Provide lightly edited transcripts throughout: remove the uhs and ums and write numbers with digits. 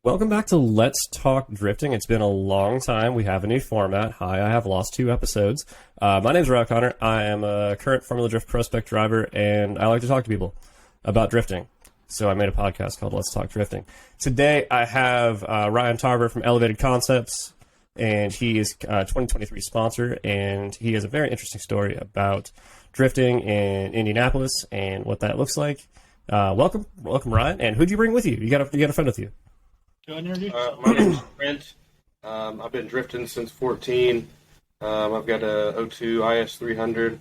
Welcome back to Let's Talk Drifting. It's been a long time. We have a new format. Hi, I have lost 2 episodes. My name's Rob Connor. I am a current Formula Drift Prospect driver, and I like to talk to people about drifting. So I made a podcast called Let's Talk Drifting. Today I have Ryan Tarver from Koncepts, and he is 2023 sponsor, and he has a very interesting story about drifting in Indianapolis and what that looks like. Welcome, Ryan. And who'd you bring with you? You got a friend with you. My name's Brent. I've been drifting since 14. I've got a '02 IS 300.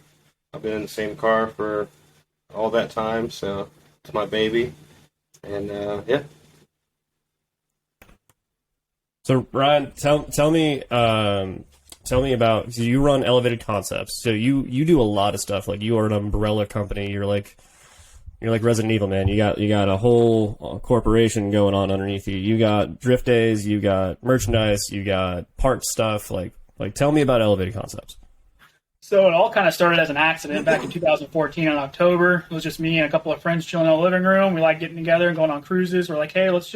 I've been in the same car for all that time, so it's my baby. And yeah. So Ryan, tell me about. So you run Elevated Concepts. So you do a lot of stuff. Like you are an umbrella company. You're like Resident Evil, man. You got a whole corporation going on underneath you. You got drift days, you got merchandise, you got parts stuff. Like tell me about Elevated Concepts. So it all kind of started as an accident back in 2014 in October. It was just me and a couple of friends chilling in the living room. We like getting together and going on cruises. We're like, hey, let's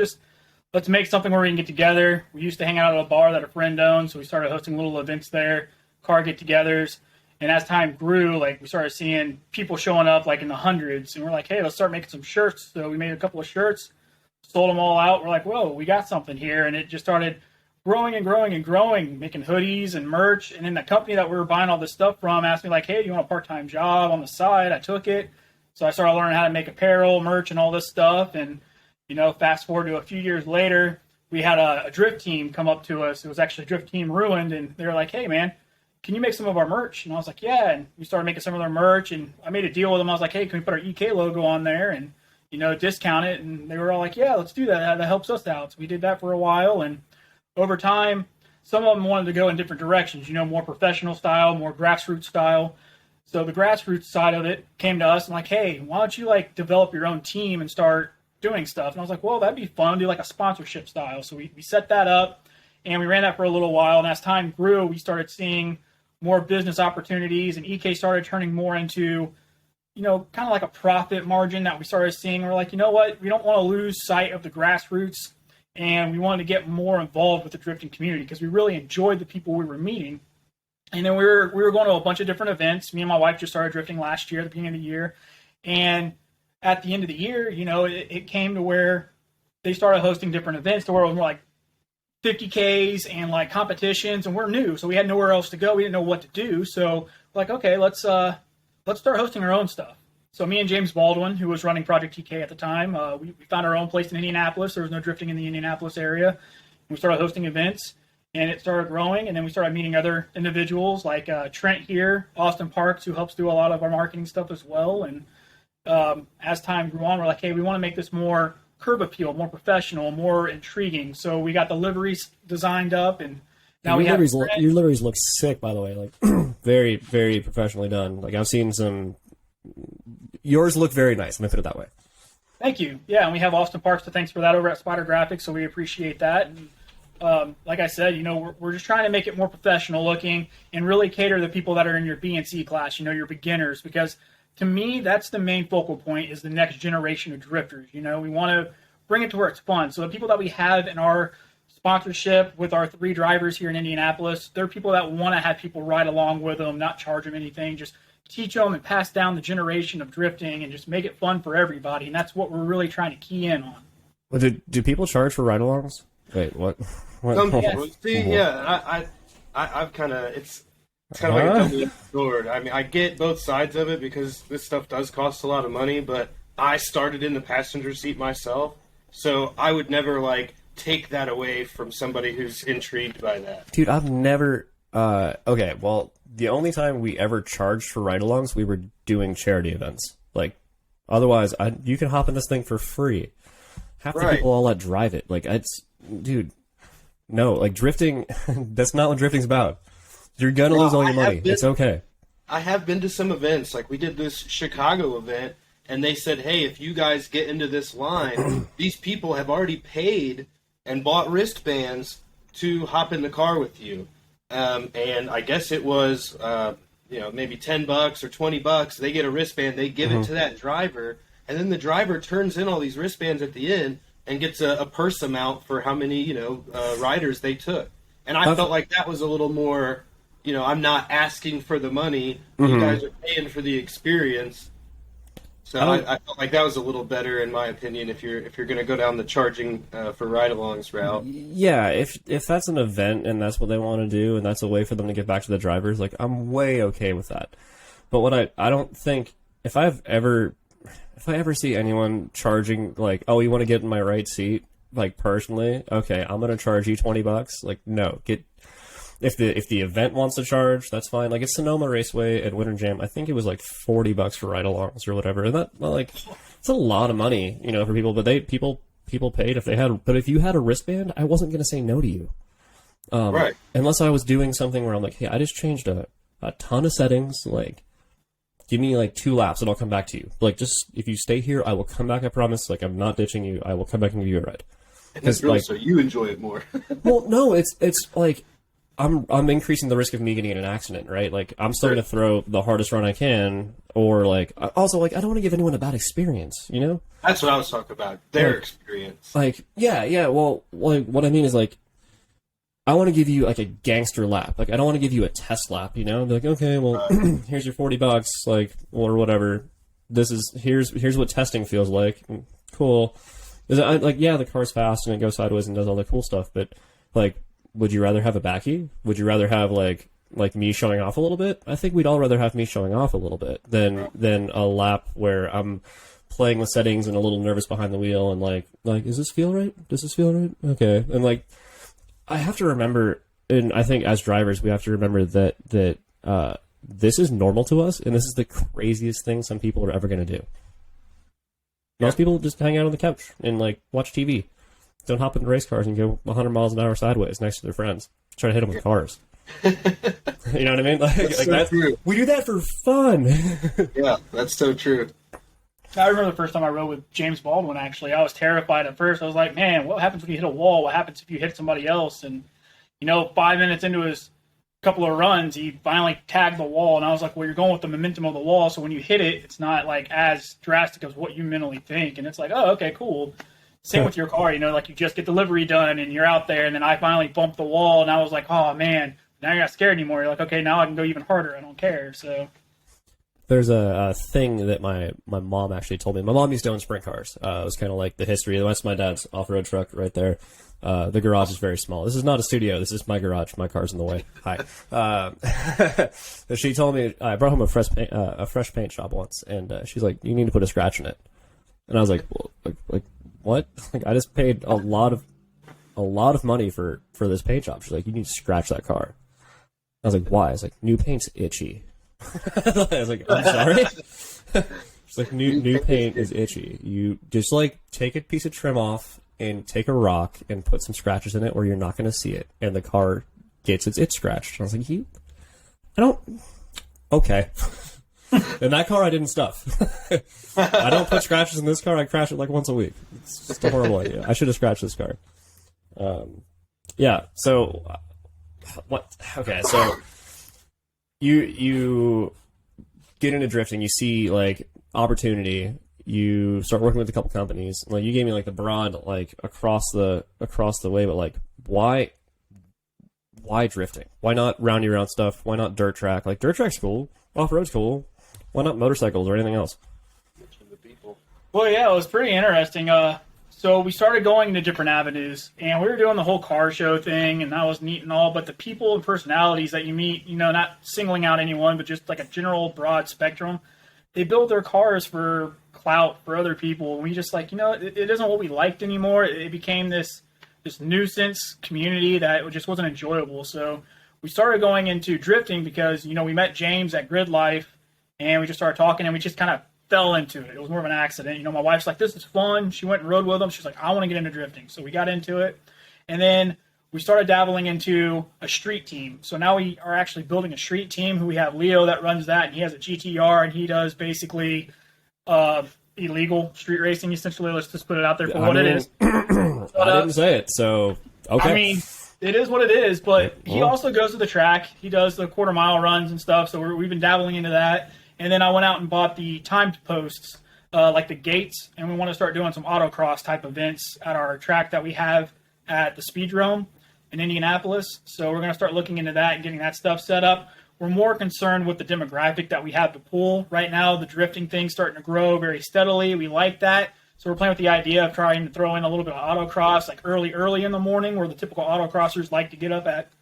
make something where we can get together. We used to hang out at a bar that a friend owned, so we started hosting little events there, car get-togethers. And as time grew, we started seeing people showing up in the hundreds. And we're like, hey, let's start making some shirts. So we made a couple of shirts, sold them all out. We're like, whoa, we got something here. And it just started growing and growing and growing, making hoodies and merch. And then the company that we were buying all this stuff from asked me, hey, do you want a part-time job on the side? I took it. So I started learning how to make apparel, merch, and all this stuff. And, fast forward to a few years later, we had a drift team come up to us. It was actually Drift Team Ruined. And they were like, hey, man, can you make some of our merch? And I was like, yeah. And we started making some of their merch, and I made a deal with them. I was like, hey, can we put our EK logo on there and, discount it? And they were all like, yeah, let's do that. That helps us out. So we did that for a while. And over time, some of them wanted to go in different directions, more professional style, more grassroots style. So the grassroots side of it came to us and like, hey, why don't you develop your own team and start doing stuff? And I was like, well, that'd be fun. Do a sponsorship style. So we set that up and we ran that for a little while. And as time grew, we started seeing more business opportunities, and EK started turning more into, kind of like a profit margin that we started seeing. We're like, you know what? We don't want to lose sight of the grassroots, and we wanted to get more involved with the drifting community because we really enjoyed the people we were meeting. And then we were going to a bunch of different events. Me and my wife just started drifting last year, at the beginning of the year. And at the end of the year, it came to where they started hosting different events to where it was more like 50Ks and competitions, and we're new, so we had nowhere else to go. We didn't know what to do, so okay, let's start hosting our own stuff. So me and James Baldwin, who was running Project TK at the time, we found our own place in Indianapolis. There was no drifting in the Indianapolis area. We started hosting events, and it started growing, and then we started meeting other individuals like Trent here, Austin Parks, who helps do a lot of our marketing stuff as well. And as time grew on, we're like, hey, we want to make this more curb appeal, more professional, more intriguing. So we got the liveries designed up, and now your liveries look sick, by the way. Very, very professionally done. I've seen some. Yours look very nice. Let me put it that way. Thank you. Yeah, and we have Austin Parks to thanks for that over at Spider Graphics, so we appreciate that. And like I said, we're just trying to make it more professional looking and really cater to the people that are in your B and C class. Your beginners, because to me, that's the main focal point, is the next generation of drifters. We want to bring it to where it's fun. So the people that we have in our sponsorship with our 3 drivers here in Indianapolis, they're people that want to have people ride along with them, not charge them anything, just teach them and pass down the generation of drifting and just make it fun for everybody. And that's what we're really trying to key in on. Well, do people charge for ride-alongs? Wait, what? Some people. See, yeah, I've kind of, it's kind of like a double-edged sword. I mean, I get both sides of it because this stuff does cost a lot of money, but I started in the passenger seat myself, so I would never, take that away from somebody who's intrigued by that. Dude, I've never... okay, well, the only time we ever charged for ride-alongs, we were doing charity events. Otherwise, you can hop in this thing for free. Half the people all let drive it. Dude, no, drifting, that's not what drifting's about. You're gonna lose all your money. It's okay. I have been to some events. We did this Chicago event, and they said, hey, if you guys get into this line, these people have already paid and bought wristbands to hop in the car with you. And I guess it was, maybe $10 or $20. They get a wristband, they give it to that driver, and then the driver turns in all these wristbands at the end, and gets a purse amount for how many riders they took. And I felt like that was a little more, I'm not asking for the money. You guys are paying for the experience. So I felt like that was a little better, in my opinion, if you're going to go down the charging for ride-alongs route. Yeah, if that's an event and that's what they want to do, and that's a way for them to get back to the drivers, like, I'm way okay with that. But what I don't think, if I ever see anyone charging, like, oh, you want to get in my right seat, like, personally, okay, I'm gonna charge you $20. Like, no, if the event wants to charge, that's fine. Like, at Sonoma Raceway at Winter Jam, I think it was like $40 for ride-alongs or whatever. And that, like, it's a lot of money, for people. But people paid if they had. But if you had a wristband, I wasn't gonna say no to you. Right. Unless I was doing something where I'm like, hey, I just changed a ton of settings. Like, give me like 2 laps and I'll come back to you. Like, just if you stay here, I will come back. I promise. Like, I'm not ditching you. I will come back and give you a ride. Because really, like, so you enjoy it more. Well, no, it's like. I'm increasing the risk of me getting in an accident, right? Like, I'm still going to throw the hardest run I can, or, like, also, like, I don't want to give anyone a bad experience, That's what I was talking about, their experience. Like, yeah, well, like, what I mean is, like, I want to give you, like, a gangster lap. Like, I don't want to give you a test lap, Be like, okay, well, here's your $40, like, or whatever. Here's what testing feels like. Cool. Like, yeah, the car's fast and it goes sideways and does all the cool stuff, but, like, would you rather have a backy? Would you rather have like me showing off a little bit? I think we'd all rather have me showing off a little bit than a lap where I'm playing with settings and a little nervous behind the wheel and like does this feel right? Does this feel right? Okay. And like I have to remember, and I think as drivers we have to remember that this is normal to us and this is the craziest thing some people are ever going to do. Most people just hang out on the couch and like watch TV. Don't hop into race cars and go 100 miles an hour sideways next to their friends. Try to hit them with cars. You know what I mean? That's true. We do that for fun. Yeah, that's so true. I remember the first time I rode with James Baldwin, actually. I was terrified at first. I was like, man, what happens when you hit a wall? What happens if you hit somebody else? And, 5 minutes into his couple of runs, he finally tagged the wall. And I was like, well, you're going with the momentum of the wall. So when you hit it, it's not, like, as drastic as what you mentally think. And it's like, oh, okay, cool. Same with your car, like you just get delivery done and you're out there, and then I finally bumped the wall, and I was like, oh man, now you're not scared anymore. You're like, okay, now I can go even harder. I don't care. So there's a thing that my mom actually told me. My mom used to own sprint cars. It was kind of like the history. That's my dad's off-road truck right there. The garage is very small. This is not a studio. This is my garage. My car's in the way. Hi. She told me I brought home a fresh paint job once, and she's like, you need to put a scratch in it. And I was like, well, like what? Like, I just paid a lot of money for this paint job. She's like, you need to scratch that car. I was like, why? I was like, new paint's itchy. I was like, I'm sorry. She's like, new paint is itchy. You just like take a piece of trim off and take a rock and put some scratches in it where you're not going to see it, and the car gets its itch scratched. I was like, okay. And that car I didn't stuff. I don't put scratches in this car. I crash it like once a week. It's just a horrible idea. I should have scratched this car. Yeah. So what? Okay. So you get into drifting. You see like opportunity. You start working with a couple companies. Like you gave me like the broad like across the way, but like why drifting? Why not roundy round stuff? Why not dirt track? Like dirt track's cool. Off road's cool. Why not motorcycles or anything else? Well, yeah, it was pretty interesting. So we started going into different avenues, and we were doing the whole car show thing, and that was neat and all, but the people and personalities that you meet, not singling out anyone, but just like a general broad spectrum, they build their cars for clout for other people, and we just like, it isn't what we liked anymore. It became this nuisance community that just wasn't enjoyable. So we started going into drifting because, we met James at Grid Life, and we just started talking, and we just kind of fell into it. It was more of an accident. My wife's like, this is fun. She went and rode with him. She's like, I want to get into drifting. So we got into it. And then we started dabbling into a street team. So now we are actually building a street team who we have Leo that runs that, and he has a GTR, and he does basically illegal street racing, essentially. Let's just put it out there for what it is. But, I didn't say it, so okay. I mean, it is what it is, but he also goes to the track. He does the quarter-mile runs and stuff, so we've been dabbling into that. And then I went out and bought the timed posts like the gates, and we want to start doing some autocross type events at our track that we have at the Speedrome in Indianapolis. So we're going to start looking into that and getting that stuff set up. We're more concerned with the demographic that we have to pull. Right now, the drifting thing's starting to grow very steadily. We like that. So we're playing with the idea of trying to throw in a little bit of autocross, like early in the morning, where the typical autocrossers like to get up at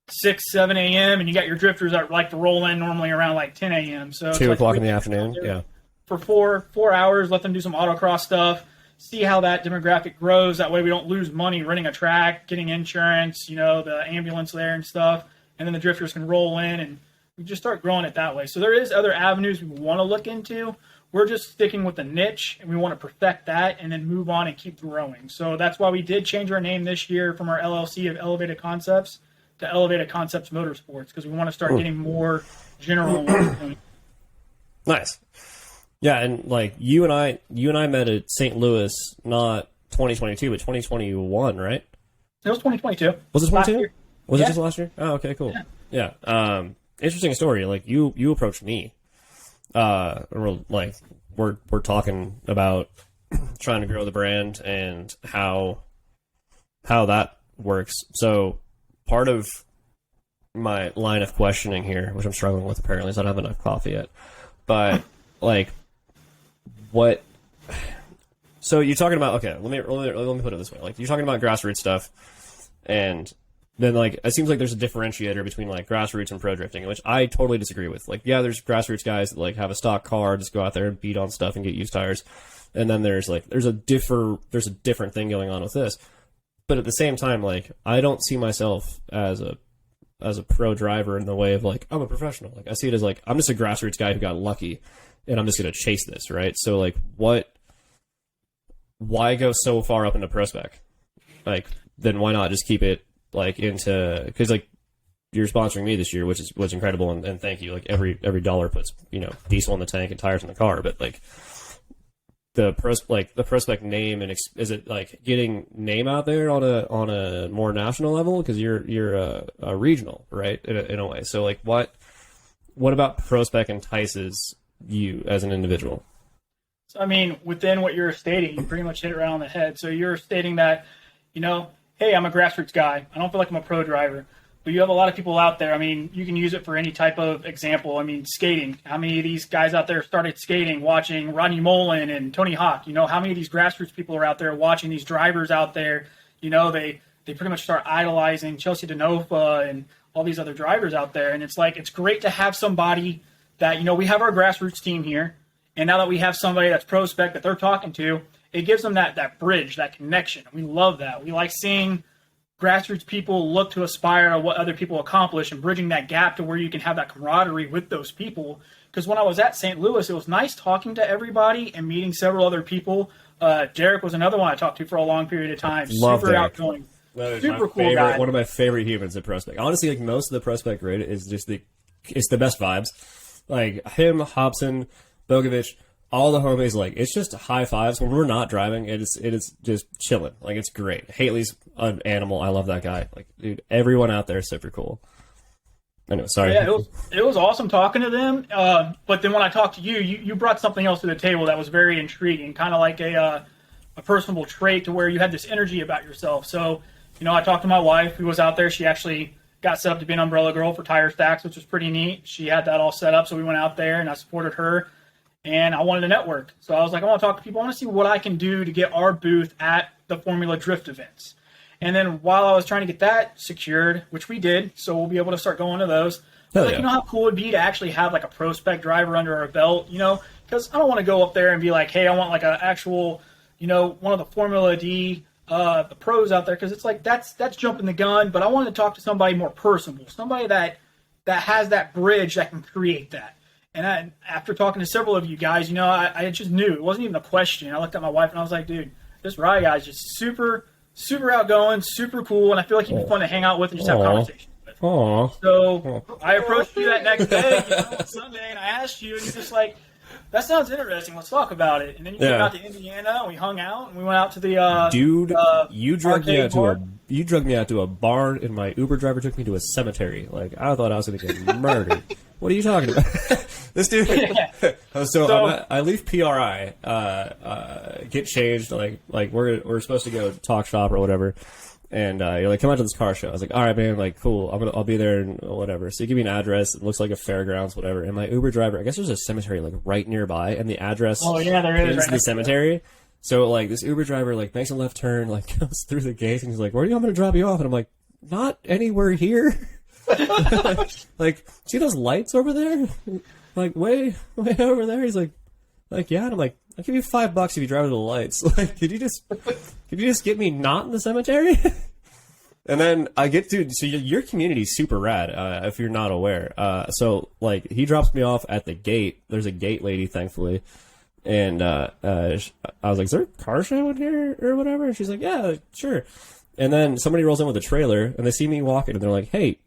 6, 7 a.m. And you got your drifters that like to roll in normally around like 10 a.m. So 2 like o'clock in the afternoon, yeah. For four hours, let them do some autocross stuff, see how that demographic grows. That way we don't lose money renting a track, getting insurance, the ambulance there and stuff. And then the drifters can roll in, and we just start growing it that way. So there is other avenues we want to look into. We're just sticking with the niche, and we want to perfect that and then move on and keep growing. So that's why we did change our name this year from our LLC of Elevated Koncepts to Elevated Koncepts Motorsports, because we want to start getting more general. Nice. Yeah, and like you and I met at St. Louis, not 2022, but 2021, right? It was 2022. Was it 22? Was it Yeah. just last year? Oh, okay, cool. Yeah. Interesting story. Like you approached me. We're talking about trying to grow the brand and how that works. So part of my line of questioning here, which I'm struggling with apparently, is I don't have enough coffee yet. But like, what? So you're talking about, okay? Let me put it this way. Like, you're talking about grassroots stuff, and then like it seems like there's a differentiator between like grassroots and pro drifting, which I totally disagree with. Like, yeah, there's grassroots guys that like have a stock car, just go out there and beat on stuff and get used tires, and then there's a different thing going on with this. But at the same time, like, I don't see myself as a pro driver in the way of like I'm a professional. Like, I see it as like I'm just a grassroots guy who got lucky, and I'm just gonna chase this, right? So like, why go so far up into pro spec? Like, then why not just keep it like into, because like you're sponsoring me this year, which is incredible, and thank you. Like every dollar puts diesel in the tank and tires in the car, but like the pro spec name, and is it like getting name out there on a more national level, because you're a regional, right, in a way. So like what about pro spec entices you as an individual? So, I mean, within what you're stating, you pretty much hit it right on the head. So you're stating that, hey, I'm a grassroots guy. I don't feel like I'm a pro driver. But you have a lot of people out there. I mean, you can use it for any type of example. I mean, skating. How many of these guys out there started skating watching Rodney Mullen and Tony Hawk? How many of these grassroots people are out there watching these drivers out there? They pretty much start idolizing Chelsea DeNofa and all these other drivers out there. And it's like, it's great to have somebody that, we have our grassroots team here. And now that we have somebody that's pro spec that they're talking to, it gives them that bridge, that connection. We love that. We like seeing grassroots people look to aspire to what other people accomplish and bridging that gap to where you can have that camaraderie with those people. Because when I was at St. Louis, it was nice talking to everybody and meeting several other people. Derek was another one I talked to for a long period of time. Love Super Derek. outgoing. Super cool guy. One of my favorite humans at Prospect. Honestly, like most of the Prospect grid is just it's the best vibes. Like him, Hobson, Bogovic, all the homies, like, it's just high fives. When we're not driving, it is just chilling. Like, it's great. Haley's an animal. I love that guy. Like, dude, everyone out there is super cool. Anyway, sorry. Yeah, it was awesome talking to them. But then when I talked to you brought something else to the table that was very intriguing, kind of like a personable trait to where you had this energy about yourself. So, I talked to my wife who was out there. She actually got set up to be an umbrella girl for Tire Stacks, which was pretty neat. She had that all set up, so we went out there and I supported her. And I wanted to network. So I was like, I want to talk to people. I want to see what I can do to get our booth at the Formula Drift events. And then while I was trying to get that secured, which we did, so we'll be able to start going to those. Like, how cool it would be to actually have like a pro spec driver under our belt, because I don't want to go up there and be like, hey, I want like an actual, one of the Formula D, the pros out there. Because it's like, that's jumping the gun. But I wanted to talk to somebody more personable, somebody that has that bridge that can create that. And after talking to several of you guys, I just knew. It wasn't even a question. I looked at my wife and I was like, dude, this Rye guy's just super, super outgoing, super cool, and I feel like he'd be fun to hang out with and just have conversations with. So I approached you that next day, on Sunday, and I asked you, and you're just like, that sounds interesting. Let's talk about it. And then you came out to Indiana, and we hung out, and we went out to the dude. You drugged me out to a bar, and my Uber driver took me to a cemetery. Like, I thought I was going to get murdered. What are you talking about? This dude. I leave PRI, get changed. Like we're supposed to go talk shop or whatever. And you're like, come out to this car show. I was like, all right, man, like, cool. I'll be there and whatever. So you give me an address. It looks like a fairgrounds, whatever. And my Uber driver, I guess there's a cemetery like right nearby, and the address. Oh yeah, there is. Right, the cemetery. So like this Uber driver like makes a left turn, like goes through the gate, and he's like, where do you want me to drop you off? And I'm like, not anywhere here. like, see those lights over there? Like way over there. He's like, yeah. And I'm like, I'll give you $5 if you drive to the lights. Like, could you just get me not in the cemetery? And then I get to, so your community's super rad, if you're not aware. So like he drops me off at the gate. There's a gate lady, thankfully. And, I was like, is there a car show in here or whatever? And she's like, yeah, sure. And then somebody rolls in with a trailer and they see me walking and they're like, hey,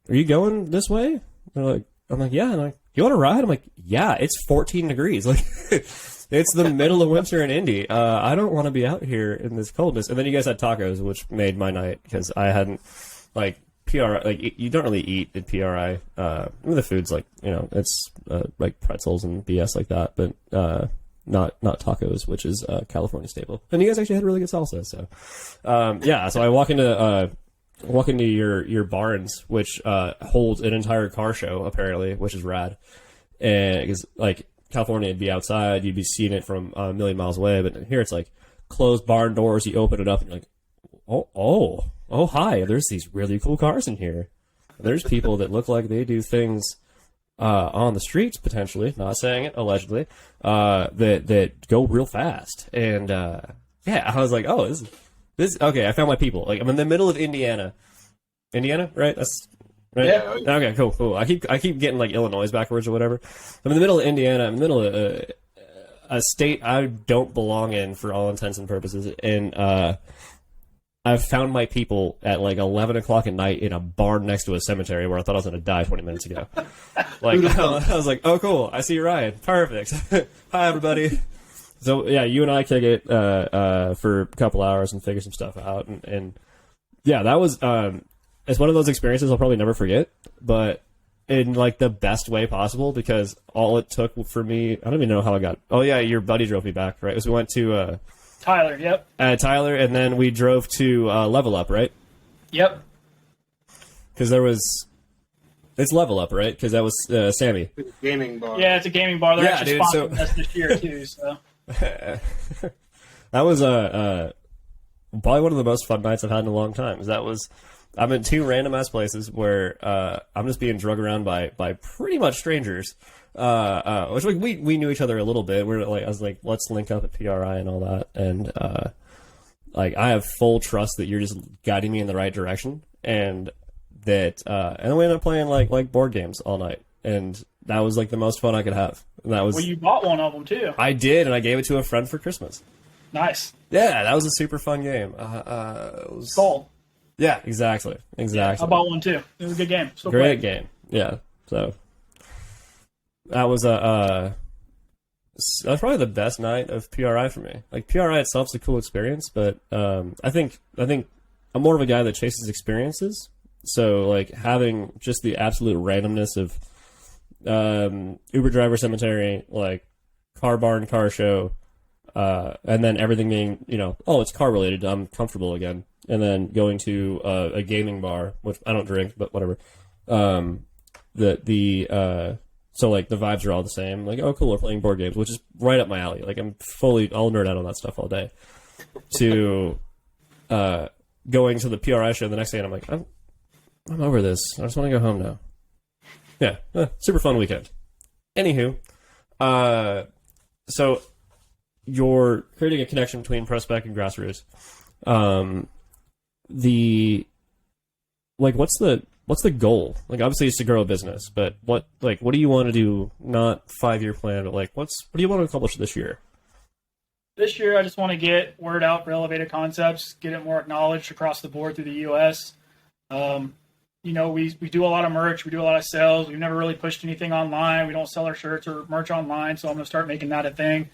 are you going this way? And they're like, I'm like, yeah. And I'm like, you want to ride? I'm like, yeah, it's 14 degrees. Like, it's the middle of winter in Indy. I don't want to be out here in this coldness. And then you guys had tacos, which made my night because I hadn't, like, PRI, like, you don't really eat at PRI. The food's like, it's like pretzels and BS like that, but not tacos, which is a California staple. And you guys actually had really good salsa. So, yeah, so I walk into your barns, which holds an entire car show, apparently, which is rad. And because, like, California, it'd be outside, you'd be seeing it from a million miles away, but here it's like closed barn doors, you open it up and you're like, oh, hi, there's these really cool cars in here. There's people that look like they do things on the streets, potentially, not saying it, allegedly, that go real fast. And yeah, I was like, oh, this okay, I found my people. Like, I'm in the middle of Indiana, right? That's right. Yeah. Okay, cool. I keep getting like Illinois backwards or whatever. I'm in the middle of Indiana. I'm in the middle of a state I don't belong in for all intents and purposes, and I've found my people at like 11 o'clock at night in a barn next to a cemetery where I thought I was going to die 20 minutes ago. Like, I was like, oh, cool. I see Ryan. Perfect. Hi, everybody. So yeah, you and I kick it for a couple hours and figure some stuff out, and yeah, that was it's one of those experiences I'll probably never forget, but in like the best way possible, because all it took for me, I don't even know how I got. Oh yeah, your buddy drove me back, right? So we went to Tyler, yep. Tyler, and then we drove to Level Up, right? Yep. Because it's Level Up, right? Because that was Sammy. It's a gaming bar. Yeah, it's a gaming bar. They're actually dude, sponsoring us this year too. So that was probably one of the most fun nights I've had in a long time. I'm in two random ass places where I'm just being drug around by pretty much strangers. Which like we knew each other a little bit. I was like, let's link up at PRI and all that. And like I have full trust that you're just guiding me in the right direction, and that and then we ended up playing like board games all night, and that was like the most fun I could have. And that was. Well, you bought one of them too. I did, and I gave it to a friend for Christmas. Nice. Yeah, that was a super fun game. It was Skull. Yeah, exactly. I bought one too. It was a good game. Still Great game. Yeah. So that was that's probably the best night of PRI for me. Like PRI itself's a cool experience, but I think I'm more of a guy that chases experiences. So like having just the absolute randomness of Uber driver cemetery, like car barn car show, and then everything being it's car related. I'm comfortable again. And then going to a gaming bar, which I don't drink, but whatever. So like the vibes are all the same. Like, oh, cool, we're playing board games, which is right up my alley. Like I'll nerd out on that stuff all day. To going to the PRI show the next day, and I'm like, I'm over this. I just want to go home now. Yeah, super fun weekend. Anywho, so you're creating a connection between pro spec and grassroots. What's the goal? Like obviously it's to grow a business, but what do you want to do? Not 5-year plan, but like what do you want to accomplish this year? This year I just want to get word out for Elevated Koncepts, get it more acknowledged across the board through the US. We do a lot of merch, we do a lot of sales. We've never really pushed anything online. We don't sell our shirts or merch online, so I'm gonna start making that a thing.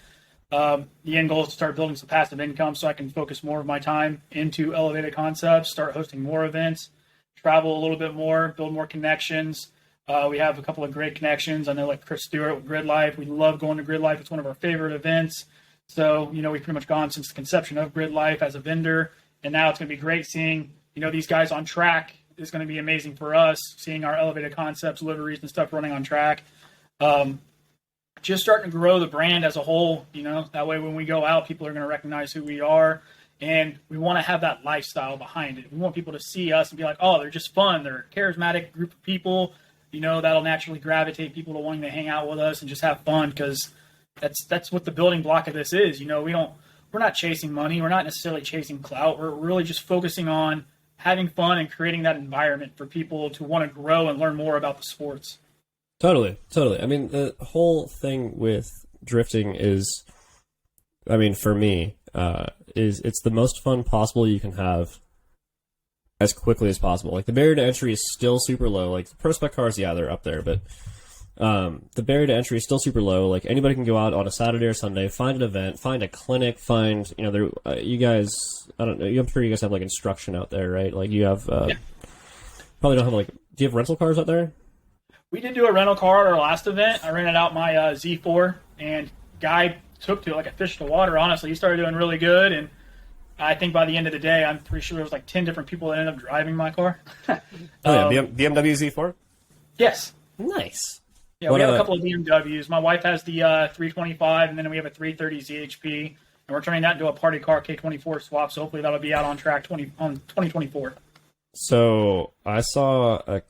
The end goal is to start building some passive income so I can focus more of my time into Elevated Koncepts, start hosting more events, travel a little bit more, build more connections, We have a couple of great connections. I know like Chris Stewart with Grid Life. We love going to Grid Life. It's one of our favorite events. So, we've pretty much gone since the conception of Grid Life as a vendor. And now it's going to be great seeing, these guys on track is going to be amazing for us, seeing our elevated concepts, liveries and stuff running on track. Just starting to grow the brand as a whole, that way when we go out, people are going to recognize who we are. And we want to have that lifestyle behind it. We want people to see us and be like, oh, they're just fun. They're a charismatic group of people, that'll naturally gravitate people to wanting to hang out with us and just have fun, because that's what the building block of this is. We're not chasing money. We're not necessarily chasing clout. We're really just focusing on having fun and creating that environment for people to want to grow and learn more about the sports. Totally. I mean, the whole thing with drifting is, for me, it's the most fun possible you can have as quickly as possible. Like, the barrier to entry is still super low. Like, the pro spec cars, yeah, they're up there, but the barrier to entry is still super low. Like, anybody can go out on a Saturday or Sunday, find an event, find a clinic, find, you guys, I don't know, I'm sure you guys have, like, instruction out there, right? Like, you have, probably don't have, like, do you have rental cars out there? We did do a rental car at our last event. I rented out my Z4, and guy took to it like a fish to water, honestly. He started doing really good, and I think by the end of the day, I'm pretty sure there was like 10 different people that ended up driving my car. BMW Z4? Yes. Nice. Yeah, we have a couple of BMWs. My wife has the 325, and then we have a 330 ZHP, and we're turning that into a party car K24 swap, so hopefully that'll be out on track on 2024. So, I saw a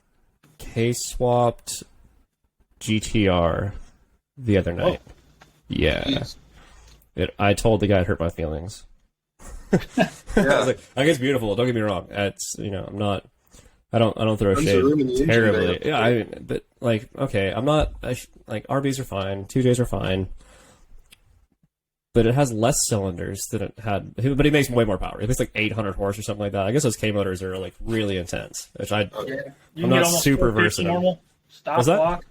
K-swapped GTR the other night. Oh. Yeah. I told the guy it hurt my feelings. I was like, I guess beautiful. Don't get me wrong. It's I don't throw shade terribly. Yeah, but like, okay, I'm not like RBs are fine, 2Js are fine, but it has less cylinders than it had. But it makes way more power. It makes like 800 horse or something like that. I guess those K motors are like really intense, which I'm not super versed in. Normal stock block,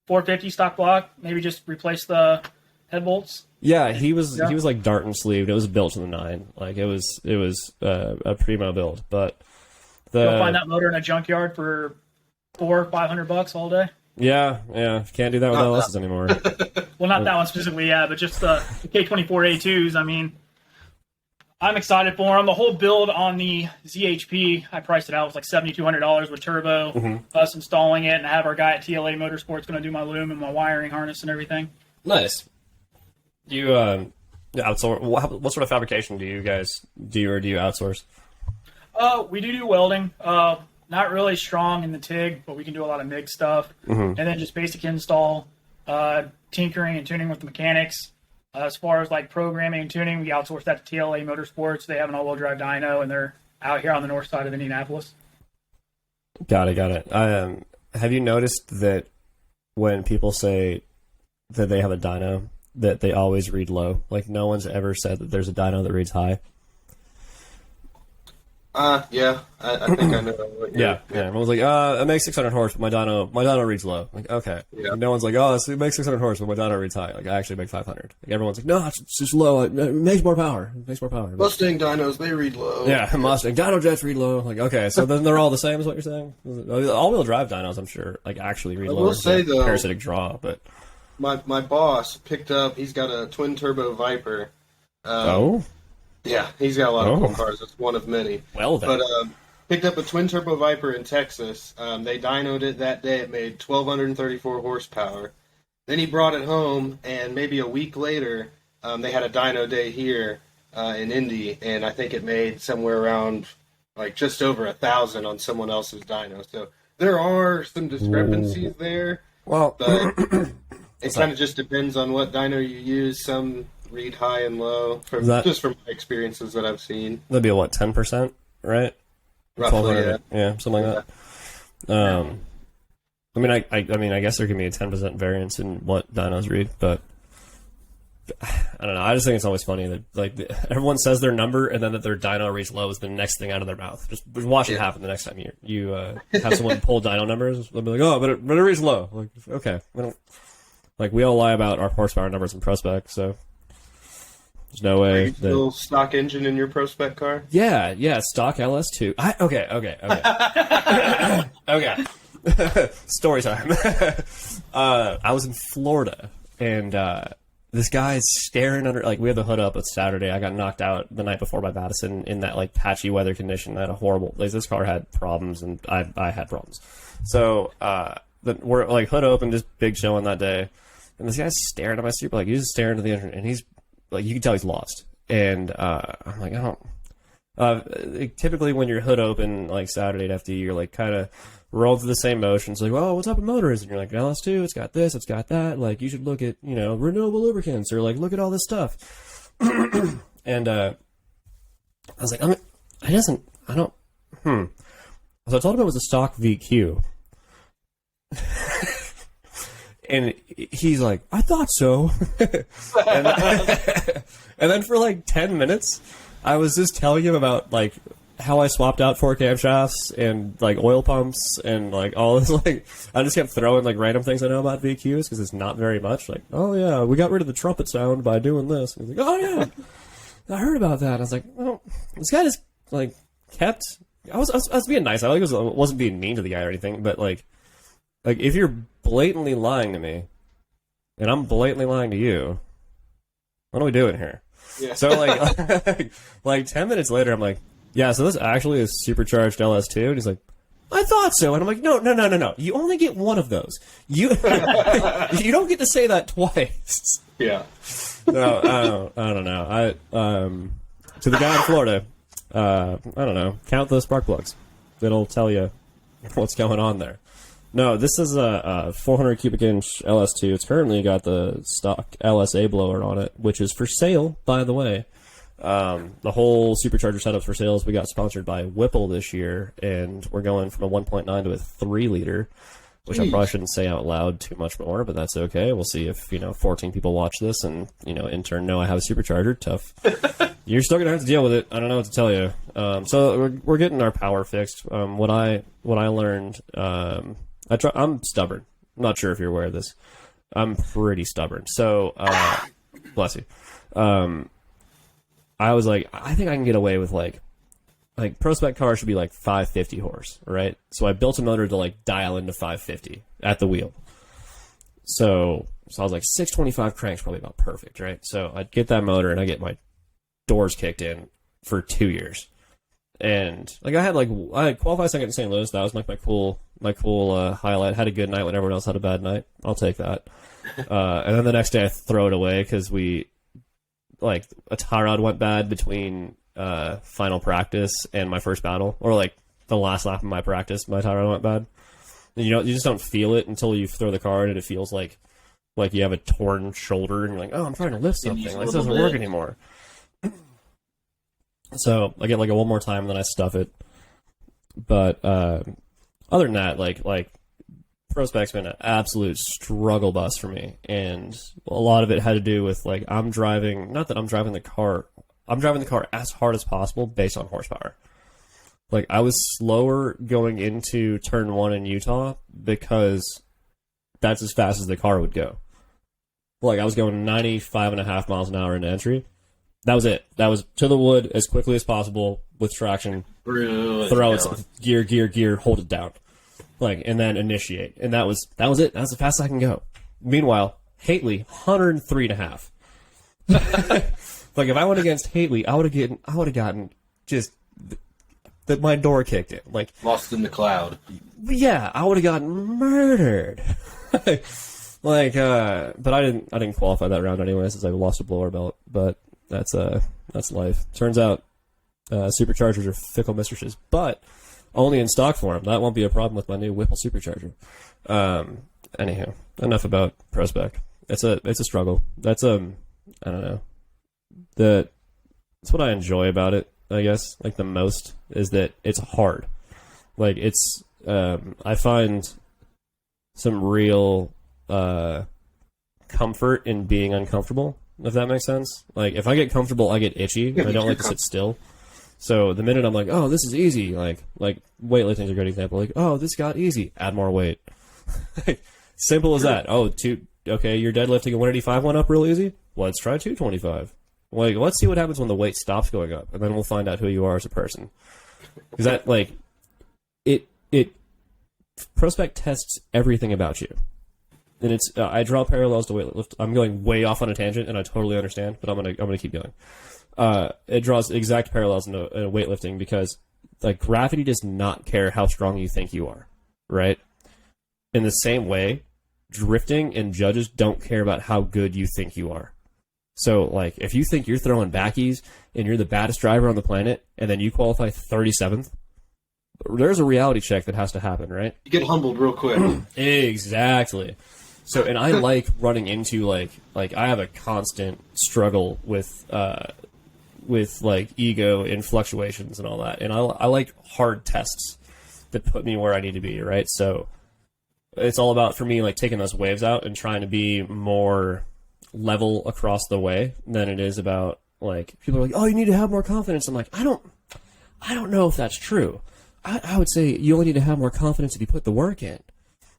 450 stock block. Maybe just replace the head bolts. Yeah, he was like Darton sleeved. It was built to the 9. Like it was a primo build. But you'll find that motor in a junkyard for $400-500 all day. Yeah, can't do that with LSs anymore. Well, not that one specifically, yeah, but just the K24 A2s. I'm excited for them. The whole build on the ZHP, I priced it out. It was like $7,200 with turbo. Us installing it, and I have our guy at TLA Motorsports going to do my loom and my wiring harness and everything. Nice. Do you outsource? What sort of fabrication do you guys do, or do you outsource? We do welding. Not really strong in the TIG, but we can do a lot of MIG stuff. And then just basic install, tinkering and tuning with the mechanics. As far as like programming and tuning, we outsource that to TLA Motorsports. They have an all-wheel drive dyno, and they're out here on the north side of Indianapolis. Got it. Have you noticed that when people say that they have a dyno, that they always read low? Like, no one's ever said that there's a dyno that reads high. Yeah, I think I know what yeah. Everyone's like, it makes 600 horse, but my dyno reads low. Like, okay. Yeah. No one's like, it makes 600 horse, but my dyno reads high. Like, I actually make 500. Like, everyone's like, no, it's just low. It makes more power. Mustang dynos, they read low. Yeah, Mustang dyno jets read low. Like, okay, so then they're all the same, is what you're saying? All-wheel drive dynos, I'm sure, like, actually read low. I will say, though, parasitic draw, but my boss picked up. He's got a twin turbo Viper. Yeah, he's got a lot of cool cars. It's one of many. Well, then. But picked up a twin turbo Viper in Texas. They dynoed it that day. It made 1,234 horsepower. Then he brought it home, and maybe a week later, they had a dyno day here in Indy, and I think it made somewhere around like just over 1,000 on someone else's dyno. So there are some discrepancies there. Well, but it kind of just depends on what dyno you use. Some read high and low just from my experiences that I've seen. That'd be 10%, right? Roughly, yeah, something like that. I guess there can be a 10% variance in what dynos read, but I don't know. I just think it's always funny that like everyone says their number and then that their dyno reads low is the next thing out of their mouth. Just watch it happen the next time you have someone pull dyno numbers. They'll be like, but it reads low. Like, okay, we all lie about our horsepower numbers in Prospec, so. There's no way. Are you still stock engine in your Prospec car? Yeah, stock LS2. Okay. Okay. Story time. I was in Florida, and this guy's staring under, like, we had the hood up. It's Saturday. I got knocked out the night before by Madison in that, like, patchy weather condition. I had a horrible, like, this car had problems, and I had problems. So, we're, like, hood open, just big chilling that day. And this guy's staring at my Super, like, he's just staring to the internet, and he's, like, you can tell he's lost. And, I'm like, I don't, typically when you're hood open, like, Saturday at FD, you're, like, kind of roll through the same motions, like, oh, what type of motor is it? And you're like, LS2, it's got this, it's got that. Like, you should look at, you know, renewable lubricants, or like, look at all this stuff. And I was like, So I told him it was a stock VQ. And he's like, I thought so. And then for like 10 minutes, I was just telling him about, like, how I swapped out 4 camshafts and, like, oil pumps and, like, all this, like, I just kept throwing, like, random things I know about VQs because it's not very much. Like, oh, yeah, we got rid of the trumpet sound by doing this. And he's like, oh, yeah, I heard about that. I was like, well, this guy just, like, kept... I was being nice. I wasn't being mean to the guy or anything, but, like, if you're blatantly lying to me and I'm blatantly lying to you, what are we doing here? Yeah. So, like 10 minutes later, I'm like, yeah, so this actually is supercharged LS2, and he's like, I thought so, and I'm like, no. You only get one of those. You you don't get to say that twice. Yeah. No, I don't know. To the guy in Florida, I don't know. Count those spark plugs. It'll tell you what's going on there. No, this is a 400 cubic inch LS2. It's currently got the stock LSA blower on it, which is for sale, by the way. The whole supercharger setup's for sales. We got sponsored by Whipple this year, and we're going from a 1.9 to a 3 liter, which I probably shouldn't say out loud too much more, but that's okay. We'll see if, 14 people watch this and, in turn know I have a supercharger. Tough. You're still gonna have to deal with it. I don't know what to tell you. So we're getting our power fixed. What I learned, I'm stubborn. I'm not sure if you're aware of this. I'm pretty stubborn. So, bless you. I was like, I think I can get away with like pro spec cars should be like 550 horse, right? So I built a motor to like dial into 550 at the wheel. So I was like 625 cranks probably about perfect, right? So I'd get that motor and I get my doors kicked in for 2 years. And like I had qualified second in St. Louis. That was like my cool highlight. Had a good night when everyone else had a bad night. I'll take that. And then the next day I throw it away because like a tie rod went bad between final practice and my first battle, or like the last lap of my practice, my tie rod went bad. And you just don't feel it until you throw the car in, and it feels like you have a torn shoulder, and you're like, oh, I'm trying to lift something. Like this doesn't work anymore. So I get like a one more time, and then I stuff it. But other than that, like Pro Spec's been an absolute struggle bus for me, and a lot of it had to do with like I'm driving the car as hard as possible based on horsepower. Like I was slower going into turn 1 in Utah because that's as fast as the car would go. Like I was going 95.5 miles an hour into entry. That was it. That was to the wood as quickly as possible with traction. Really throw it, gear, hold it down. Like, and then initiate. And that was it. That's the fastest I can go. Meanwhile, Hately, 103.5. Like, if I went against Hately, I would have gotten just my door kicked in. Like, lost in the cloud. Yeah, I would have gotten murdered. But I didn't qualify that round anyway, since I lost a blower belt. But that's life. Turns out, superchargers are fickle mistresses, but only in stock form. That won't be a problem with my new Whipple supercharger. Anyhow, enough about Pro Spec. It's a struggle. That's I don't know. That's what I enjoy about it, I guess, like the most, is that it's hard. Like it's I find some real comfort in being uncomfortable, if that makes sense. Like if I get comfortable, I get itchy. And I don't like to sit still. So the minute I'm like, oh, this is easy, like weightlifting is a great example. Like, oh, this got easy, add more weight. Simple as that. Oh, okay, you're deadlifting a 185 one up real easy. Let's try 225. Like, let's see what happens when the weight stops going up, and then we'll find out who you are as a person. Because that, like, it Prospect tests everything about you. And it's I draw parallels to weightlift. I'm going way off on a tangent, and I totally understand, but I'm gonna keep going. It draws exact parallels in weightlifting because like gravity does not care how strong you think you are, right? In the same way, drifting and judges don't care about how good you think you are. So like if you think you're throwing backies and you're the baddest driver on the planet, and then you qualify 37th, there's a reality check that has to happen, right? You get humbled real quick. Exactly. So, and I like running into like I have a constant struggle with like ego and fluctuations and all that, and I like hard tests that put me where I need to be, right? So it's all about for me like taking those waves out and trying to be more level across the way than it is about like people are like, oh, you need to have more confidence. I'm like, I don't know if that's true. I would say you only need to have more confidence if you put the work in.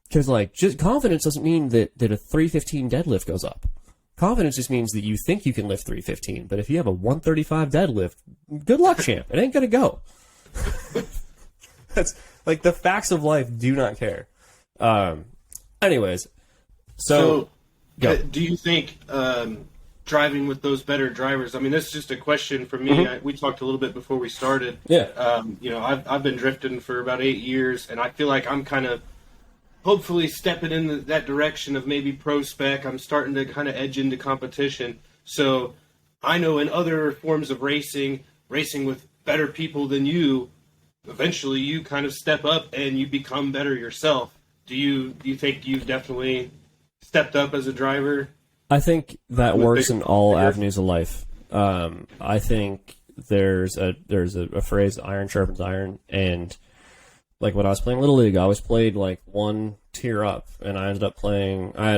Because, like, just confidence doesn't mean that a 315 deadlift goes up. Confidence just means that you think you can lift 315. But if you have a 135 deadlift, good luck, champ. It ain't going to go. That's, like, the facts of life do not care. Anyways, so do you think driving with those better drivers, I mean, this is just a question for me. Mm-hmm. We talked a little bit before we started. Yeah. You know, I've been drifting for about 8 years, and I feel like I'm kind of hopefully stepping in that direction of maybe pro spec. I'm starting to kind of edge into competition. So I know in other forms of racing with better people than you, eventually you kind of step up and you become better yourself. Do you think you've definitely stepped up as a driver? I think that works in all avenues of life. I think there's a phrase, iron sharpens iron, and like when I was playing Little League, I always played like one tier up, and I ended up playing. I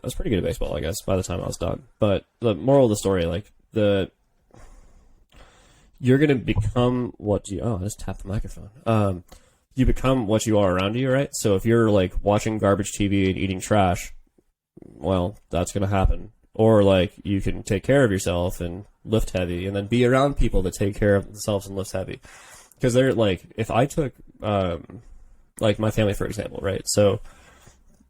was pretty good at baseball, I guess, by the time I was done. But the moral of the story, like you're gonna become what you. Oh, I just tapped the microphone. You become what you are around you, right? So if you're like watching garbage TV and eating trash, well, that's gonna happen. Or like you can take care of yourself and lift heavy, and then be around people that take care of themselves and lift heavy. Because they're like, if I took, like my family, for example, right? So,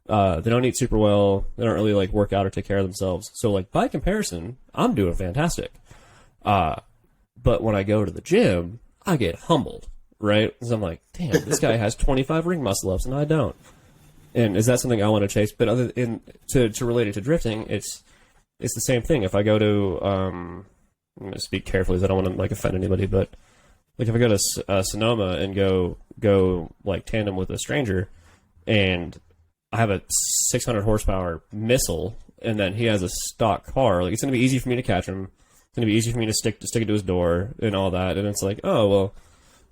they don't eat super well. They don't really like work out or take care of themselves. So like by comparison, I'm doing fantastic. But when I go to the gym, I get humbled, right? Because I'm like, damn, this guy has 25 ring muscle ups and I don't. And is that something I want to chase? But to relate it to drifting, it's the same thing. If I go to, I'm going to speak carefully because I don't want to like offend anybody, but like if I go to Sonoma and go like tandem with a stranger, and I have a 600 horsepower missile, and then he has a stock car, like it's going to be easy for me to catch him. It's going to be easy for me to stick it to his door and all that. And it's like, oh well,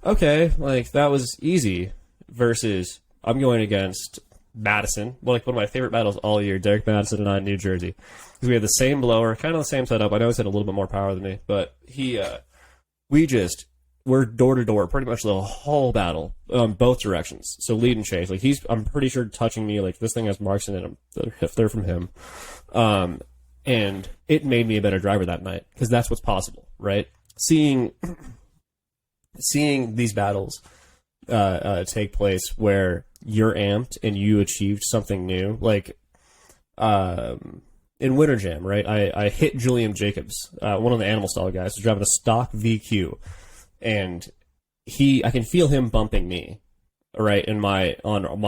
okay, like that was easy. Versus I'm going against Madison, like one of my favorite battles all year, Derek Madison and I in New Jersey, because we had the same blower, kind of the same setup. I know he's had a little bit more power than me, but we're door to door pretty much the whole battle, both directions. So lead and chase. Like I'm pretty sure touching me, like this thing has marks in it if they're from him. And it made me a better driver that night because that's what's possible, right? Seeing these battles take place where you're amped and you achieved something new, like in Winter Jam, right? I hit Julian Jacobs, one of the Animal Style guys, who's driving a stock VQ. And I can feel him bumping me, right, on my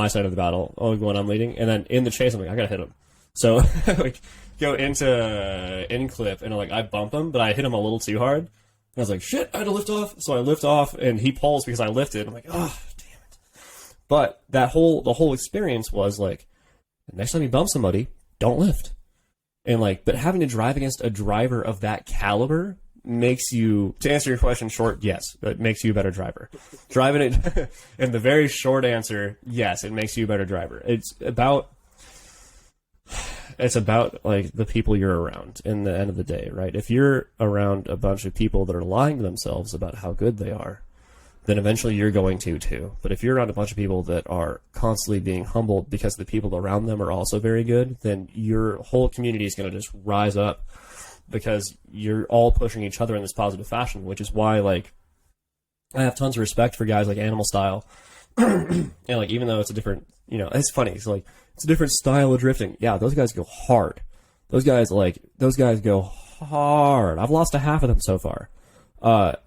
side of the battle, when I'm leading, and then in the chase, I'm like, I gotta hit him. So like go into in clip, and I bump him, but I hit him a little too hard. And I was like, shit, I had to lift off. So I lift off, and he pulls because I lifted. I'm like, oh, damn it. But the whole experience was like, next time you bump somebody, don't lift. And like, but having to drive against a driver of that caliber makes you, to answer your question short, yes, it makes you a better driver. Driving it, and the very short answer, yes, it makes you a better driver. It's about like the people you're around in the end of the day, right? If you're around a bunch of people that are lying to themselves about how good they are, then eventually you're going to too. But if you're around a bunch of people that are constantly being humbled because the people around them are also very good, then your whole community is going to just rise up, because you're all pushing each other in this positive fashion, which is why, like, I have tons of respect for guys like Animal Style. And, like, even though it's a different You know, it's funny. It's like, it's a different style of drifting. Yeah, those guys go hard. Those guys go hard. I've lost a half of them so far. And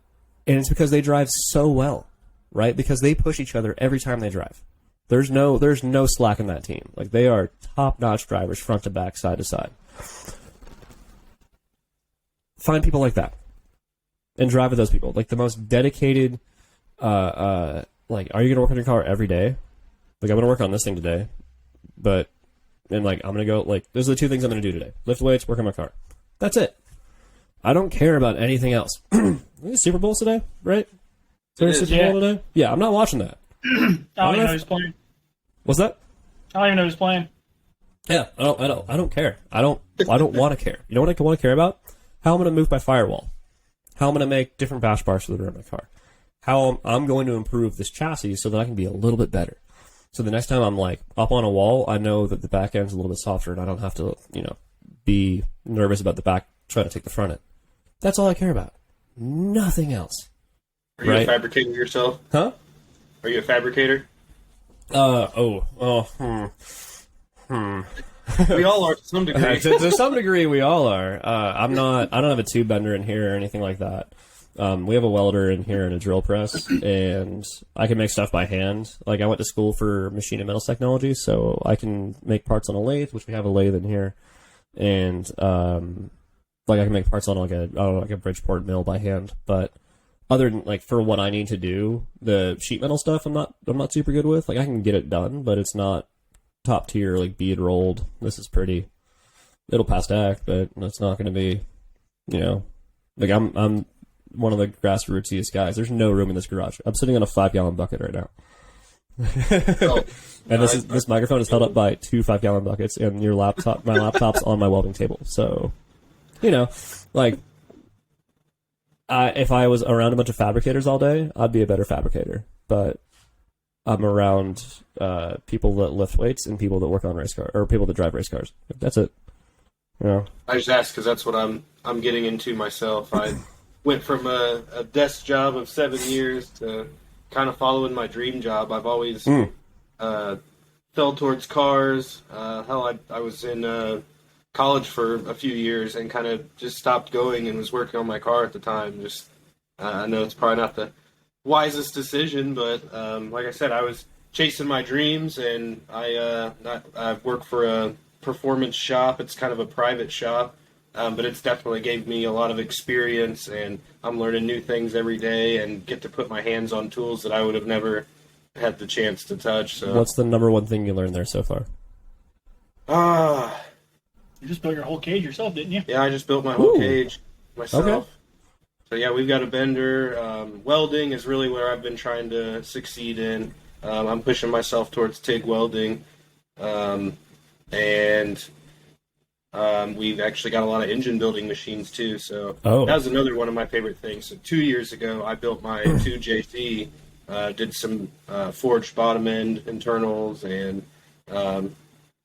it's because they drive so well, right? Because they push each other every time they drive. There's no slack in that team. Like, they are top-notch drivers, front to back, side to side. Find people like that and drive with those people. Like, the most dedicated, like, are you going to work on your car every day? Like, I'm going to work on this thing today, but, and, like, I'm going to go, like, those are the two things I'm going to do today. Lift weights, work on my car. That's it. I don't care about anything else. Super Bowl's today, right? Super Bowl today? Yeah, I'm not watching that. I don't even know who's playing. What's that? I don't even know who's playing. Yeah, I don't care. I don't want to care. You know what I want to care about? How I'm going to move my firewall. How I'm going to make different bash bars for the rear of my car. How I'm going to improve this chassis so that I can be a little bit better. So the next time I'm like up on a wall, I know that the back end's a little bit softer and I don't have to, you know, be nervous about the back trying to take the front end. That's all I care about. Nothing else. Are you a fabricator yourself? Huh? Are you a fabricator? We all are to some degree. To some degree, we all are. I don't have a tube bender in here or anything like that. We have a welder in here and a drill press, and I can make stuff by hand. Like, I went to school for machine and metals technology, so I can make parts on a lathe, which we have a lathe in here, and like, I can make parts on like a Bridgeport mill by hand. But other than, like, for what I need to do, the sheet metal stuff, I'm not super good with. Like, I can get it done, but it's not top tier, like, bead rolled. This is pretty. It'll pass DAC, but it's not going to be, you know, like, I'm one of the grassrootsiest guys. There's no room in this garage. I'm sitting on a 5-gallon bucket right now. And this microphone is held up by 2 5-gallon buckets, and my laptop's on my welding table. So, you know, like, if I was around a bunch of fabricators all day, I'd be a better fabricator. But I'm around people that lift weights and people that work on race cars, or people that drive race cars. That's it. You know? I just asked because that's what I'm getting into myself. I went from a desk job of 7 years to kind of following my dream job. I've always fell towards cars. Hell, I was in college for a few years and kind of just stopped going and was working on my car at the time. Just I know it's probably not the wisest decision, but like I said, I was chasing my dreams, and I work for a performance shop. It's kind of a private shop, but it's definitely gave me a lot of experience, and I'm learning new things every day and get to put my hands on tools that I would have never had the chance to touch. So, what's the number one thing you learned there so far? You just built your whole cage yourself, didn't you? Yeah, I just built my whole cage myself. Okay. So yeah, we've got a bender. Welding is really where I've been trying to succeed in. I'm pushing myself towards TIG welding. And we've actually got a lot of engine building machines too. So that was another one of my favorite things. So 2 years ago, I built my 2JZ, did some forged bottom end internals, and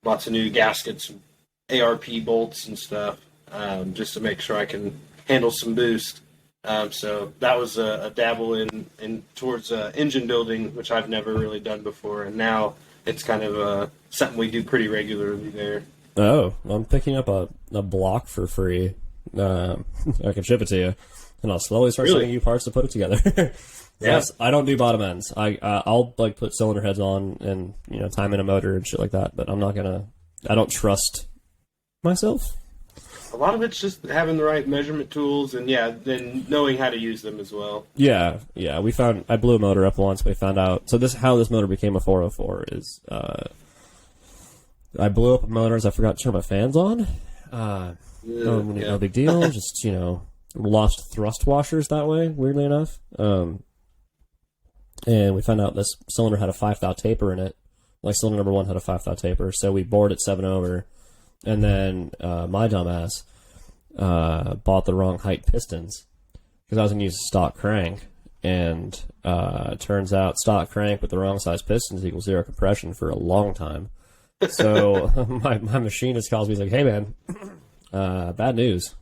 lots of new gaskets, ARP bolts and stuff, just to make sure I can handle some boost. So that was a dabble in towards engine building, which I've never really done before, and now it's kind of something we do pretty regularly there. Oh, I'm picking up a block for free. I can ship it to you, and I'll slowly start sending you parts to put it together. Yes, I don't do bottom ends. I'll like put cylinder heads on and, you know, time in a motor and shit like that, but I don't trust myself. A lot of it's just having the right measurement tools, and then knowing how to use them as well. Yeah. I blew a motor up once. We found out. So how this motor became a 404 is I blew up a motor as I forgot to turn my fans on. No big deal. Just, you know, lost thrust washers that way, weirdly enough. And we found out this cylinder had a 5 thou taper in it. Like, cylinder number 1 had a 5 thou taper, so we bored it 7 over. And then my dumbass bought the wrong height pistons because I was going to use a stock crank. And turns out stock crank with the wrong size pistons equals 0 compression for a long time. So my machinist calls me, he's like, "Hey, man, bad news.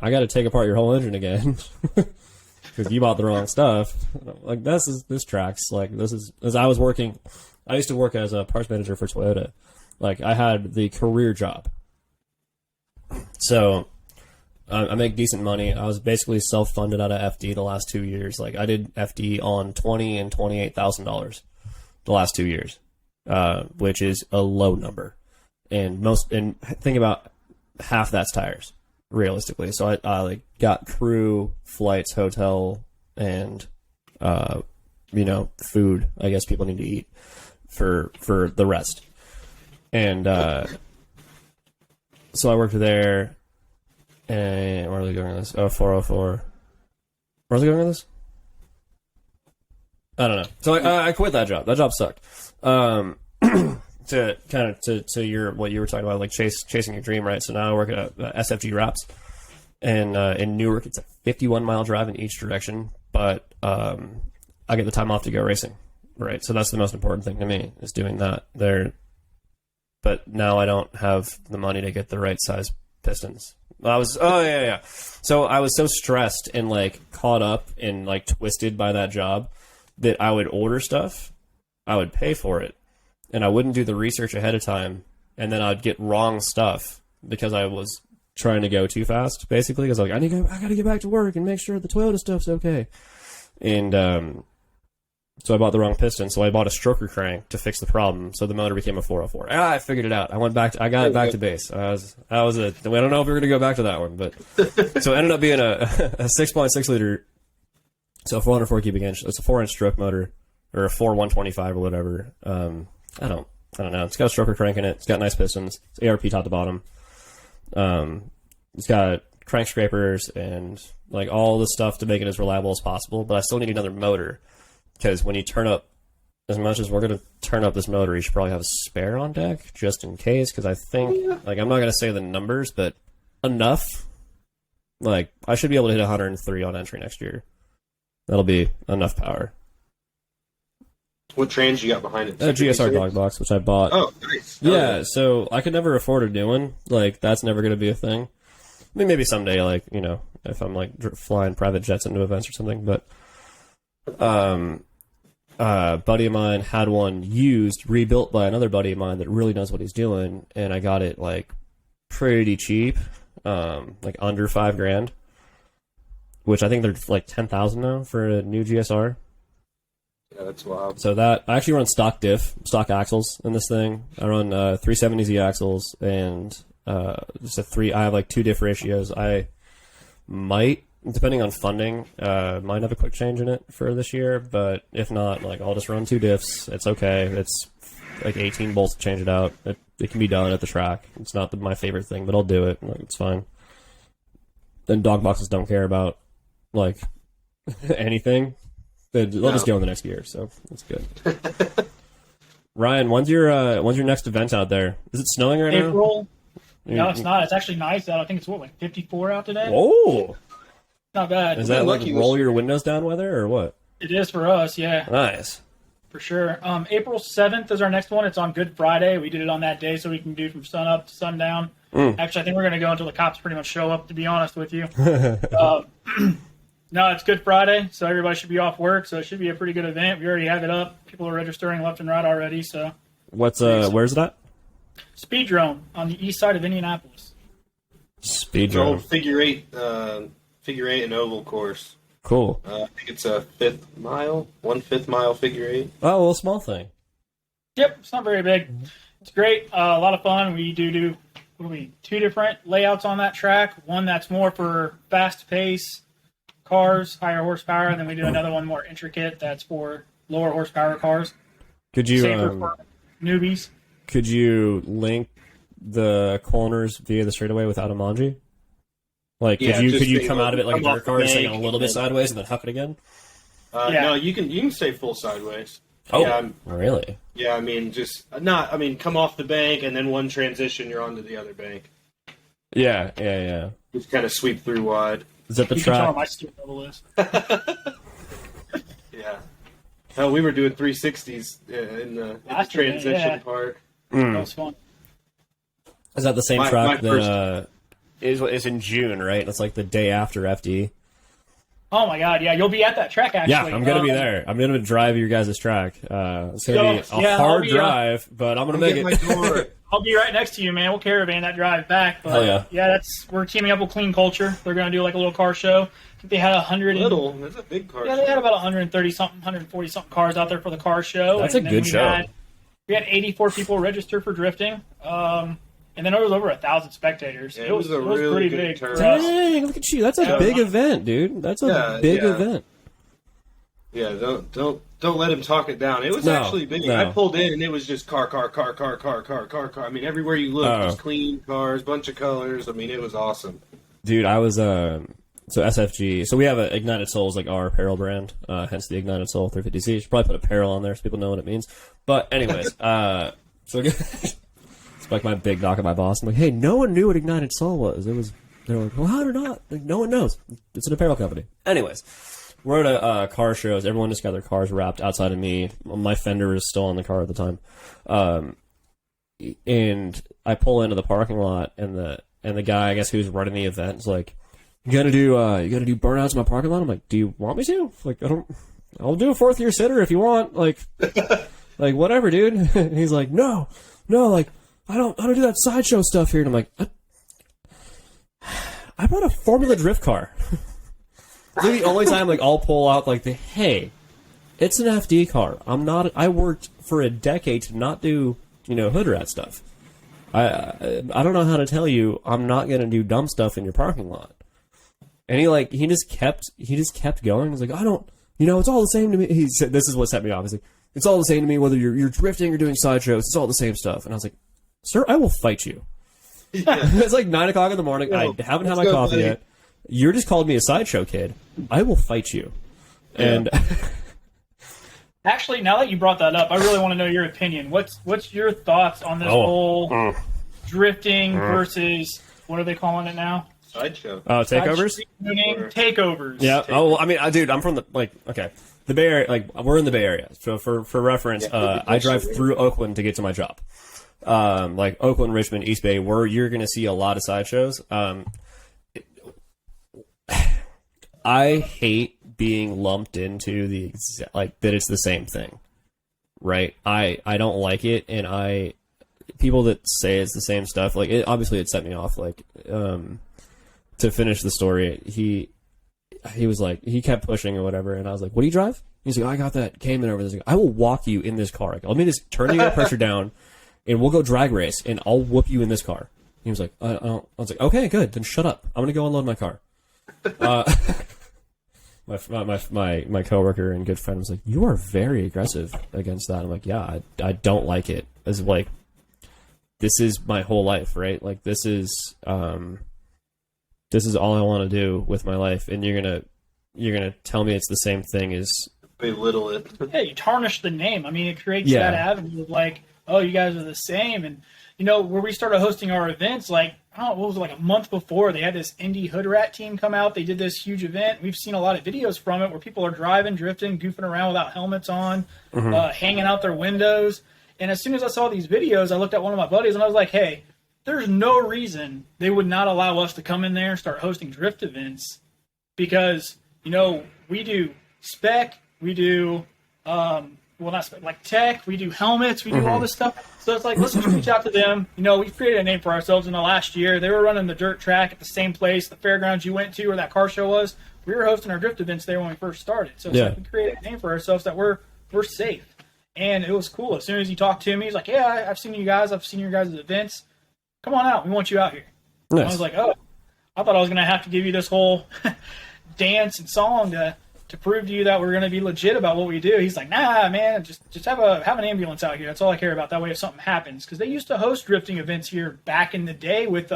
I got to take apart your whole engine again because you bought the wrong stuff." Like, this tracks. Like, this is, as I was working I used to work as a parts manager for Toyota. Like, I had the career job. So, I make decent money. I was basically self-funded out of FD the last 2 years. Like, I did FD on $20,000 and $28,000 the last 2 years, which is a low number. And think about half that's tires, realistically. So I like got crew, flights, hotel, and food. I guess people need to eat for the rest. And so I worked there. And where are they going with this? Oh, 404. Where's it going with this? I don't know. So I quit that job. That job sucked. To kind of to your what you were talking about, like chasing your dream, right? So now I work at SFG Wraps, and in Newark, it's a 51-mile drive in each direction, but I get the time off to go racing, right? So that's the most important thing to me, is doing that there. But now I don't have the money to get the right size pistons. So I was so stressed and like caught up and like twisted by that job that I would order stuff, I would pay for it, and I wouldn't do the research ahead of time, and then I'd get wrong stuff because I was trying to go too fast, basically, because I got to get back to work and make sure the Toyota stuff's okay. And so I bought the wrong piston, so I bought a stroker crank to fix the problem, so the motor became a 404. I figured it out. I got it back to base. I don't know if we're going to go back to that one, but so it ended up being a 6.6 liter, so 404 cubic inch. It's a 4-inch stroke motor, or a 4-125 or whatever. I don't know. It's got a stroker crank in it. It's got nice pistons. It's ARP top to bottom. It's got crank scrapers and like all the stuff to make it as reliable as possible. But I still need another motor, because when you turn up, as much as we're going to turn up this motor, you should probably have a spare on deck just in case. Because I think, like, I'm not going to say the numbers, but enough. Like, I should be able to hit 103 on entry next year. That'll be enough power. What trans you got behind it? A GSR dog box, which I bought. Oh, nice. Yeah, so I could never afford a new one. Like, that's never going to be a thing. I mean, maybe someday, like, if I'm, like, flying private jets into events or something. But a buddy of mine had one used, rebuilt by another buddy of mine that really knows what he's doing, and I got it, like, pretty cheap, like, under $5,000, which I think they're, like, $10,000 now for a new GSR. Yeah, that's wild. So I actually run stock axles in this thing. I run 370Z axles and just I have like 2 diff ratios. I might, depending on funding, might have a quick change in it for this year, but if not, like, I'll just run 2 diffs. It's okay. It's like 18 bolts to change it out. It can be done at the track. It's not my favorite thing, but I'll do it. Like, it's fine. Then dog boxes don't care about like anything. They'll just go in the next gear, so that's good. Ryan, when's your next event out there? Is it snowing right now? April. No, it's not. It's actually nice out. I think it's like 54 out today. Whoa, not bad. Is that like roll your windows down weather or what? It is for us, yeah. Nice. For sure. April 7th is our next one. It's on Good Friday. We did it on that day, so we can do from sun up to sundown. Actually, I think we're going to go until the cops pretty much show up, to be honest with you. No, it's Good Friday, so everybody should be off work, so it should be a pretty good event. We already have it up. People are registering left and right already, so. Where's it at? Speedrome on the east side of Indianapolis. Speedrome. Figure eight and oval course. Cool. I think it's a 1/5 mile figure eight. Oh, well, small thing. Yep, it's not very big. It's great. A lot of fun. We do 2 different layouts on that track. One that's more for fast pace cars, higher horsepower, and then we do another one more intricate that's for lower horsepower cars. Could you safer for newbies? Could you link the corners via the straightaway without a manji? Like, could you come out of it like a dirt car, just like a little bit sideways, and then huck it again? No, you can stay full sideways. Oh, yeah, really? Yeah, I mean, come off the bank, and then one transition, you're onto the other bank. Yeah. Just kind of sweep through wide. Is that the you track? Can tell my skill level is. Yeah. Hell, we were doing 360s in the transition part. That was fun. Is that the same track that is in June, right? It's like the day after FD. Oh my God, yeah, you'll be at that track actually. Yeah, I'm gonna be there. I'm gonna drive your guys' track. It's gonna be a yeah, hard drive, but I'm gonna make it. I'll be right next to you, man. We'll caravan that drive back. But Hell yeah. We're teaming up with Clean Culture. They're gonna do like a little car show. I think they had 100. That's a big car. Yeah, show. they had about 130 something, 140 something cars out there for the car show. That's a good show. We had 84 people register for drifting. And then there was over 1,000 spectators. Yeah, it was really pretty good big. turnout. Dang, look at you. That's a big event, dude. That's a big event. Yeah, don't let him talk it down. It was actually big. No. I pulled in and it was just car. I mean, everywhere you look, just clean cars, bunch of colors. I mean, it was awesome. Dude, I was so SFG. So we have a Ignited Souls, like our apparel brand, hence the Ignited Soul 350C. You should probably put apparel on there so people know what it means. But anyways, so it's like my big knock at my boss. I'm like, hey, no one knew what Ignited Soul was. They're like, well, how did not? Like, no one knows. It's an apparel company. Anyways, we're at a car shows. Everyone just got their cars wrapped outside of me. My fender is still on the car at the time. And I pull into the parking lot, and the guy, I guess, who's running the event is like, you gotta do burnouts in my parking lot? I'm like, do you want me to? Like, I'll do a 4th year sitter if you want. Like, like whatever, dude. He's like, no, like, I don't do that sideshow stuff here. And I'm like, I bought a Formula Drift car. It's the only time, like, I'll pull out, like, hey, it's an FD car. I worked for a decade to not do, hood rat stuff. I don't know how to tell you I'm not going to do dumb stuff in your parking lot. And he just kept going. He's like, I don't, it's all the same to me. He said, this is what set me off. He's like, it's all the same to me whether you're drifting or doing sideshows. It's all the same stuff. And I was like, sir, I will fight you. Yeah. It's like 9 o'clock in the morning. I haven't had my coffee yet. You're just called me a sideshow kid. I will fight you. Yeah. And actually, now that you brought that up, I really want to know your opinion. What's your thoughts on this whole drifting versus what are they calling it now? Sideshow. Takeovers? Takeovers. Yeah. Oh, well, I mean, dude, I'm from the Bay Area. Like, we're in the Bay Area. So for reference, I drive through Oakland to get to my job. Like Oakland, Richmond, East Bay, where you're going to see a lot of sideshows. I hate being lumped into that it's the same thing, right? I don't like it, and people that say it's the same stuff, like, obviously it set me off. Like, to finish the story, he was like, he kept pushing or whatever, and I was like, what do you drive? He's like, I got that Cayman over there. I will walk you in this car. Like, let me just turn the air pressure down, and we'll go drag race, and I'll whoop you in this car. He was like, I was like, okay, good, then shut up. I'm gonna go unload my car. My coworker and good friend was like, you are very aggressive against that. I'm like, yeah, I don't like it. It's like, this is my whole life, right? Like, this is all I want to do with my life, and you're gonna tell me it's the same thing as belittle it. Yeah, you tarnish the name. I mean, it creates that avenue of like, oh, you guys are the same. And where we started hosting our events, like, I don't know, what was it, like a month before, they had this indie hood rat team come out. They did this huge event. We've seen a lot of videos from it where people are driving, drifting, goofing around without helmets on, hanging out their windows. And as soon as I saw these videos, I looked at one of my buddies and I was like, hey, there's no reason they would not allow us to come in there and start hosting drift events, because, we do spec, we do, not spec, like tech, we do helmets, we do all this stuff. So it's like, let's just reach out to them. We've created a name for ourselves in the last year. They were running the dirt track at the same place, the fairgrounds you went to where that car show was. We were hosting our drift events there when we first started. So it's like we created a name for ourselves that we're safe. And it was cool. As soon as he talked to me, he's like, yeah, I've seen you guys. I've seen your guys' events. Come on out. We want you out here. Nice. I was like, oh, I thought I was going to have to give you this whole dance and song to prove to you that we're going to be legit about what we do. He's like, nah, man, just have an ambulance out here. That's all I care about. That way if something happens. Because they used to host drifting events here back in the day with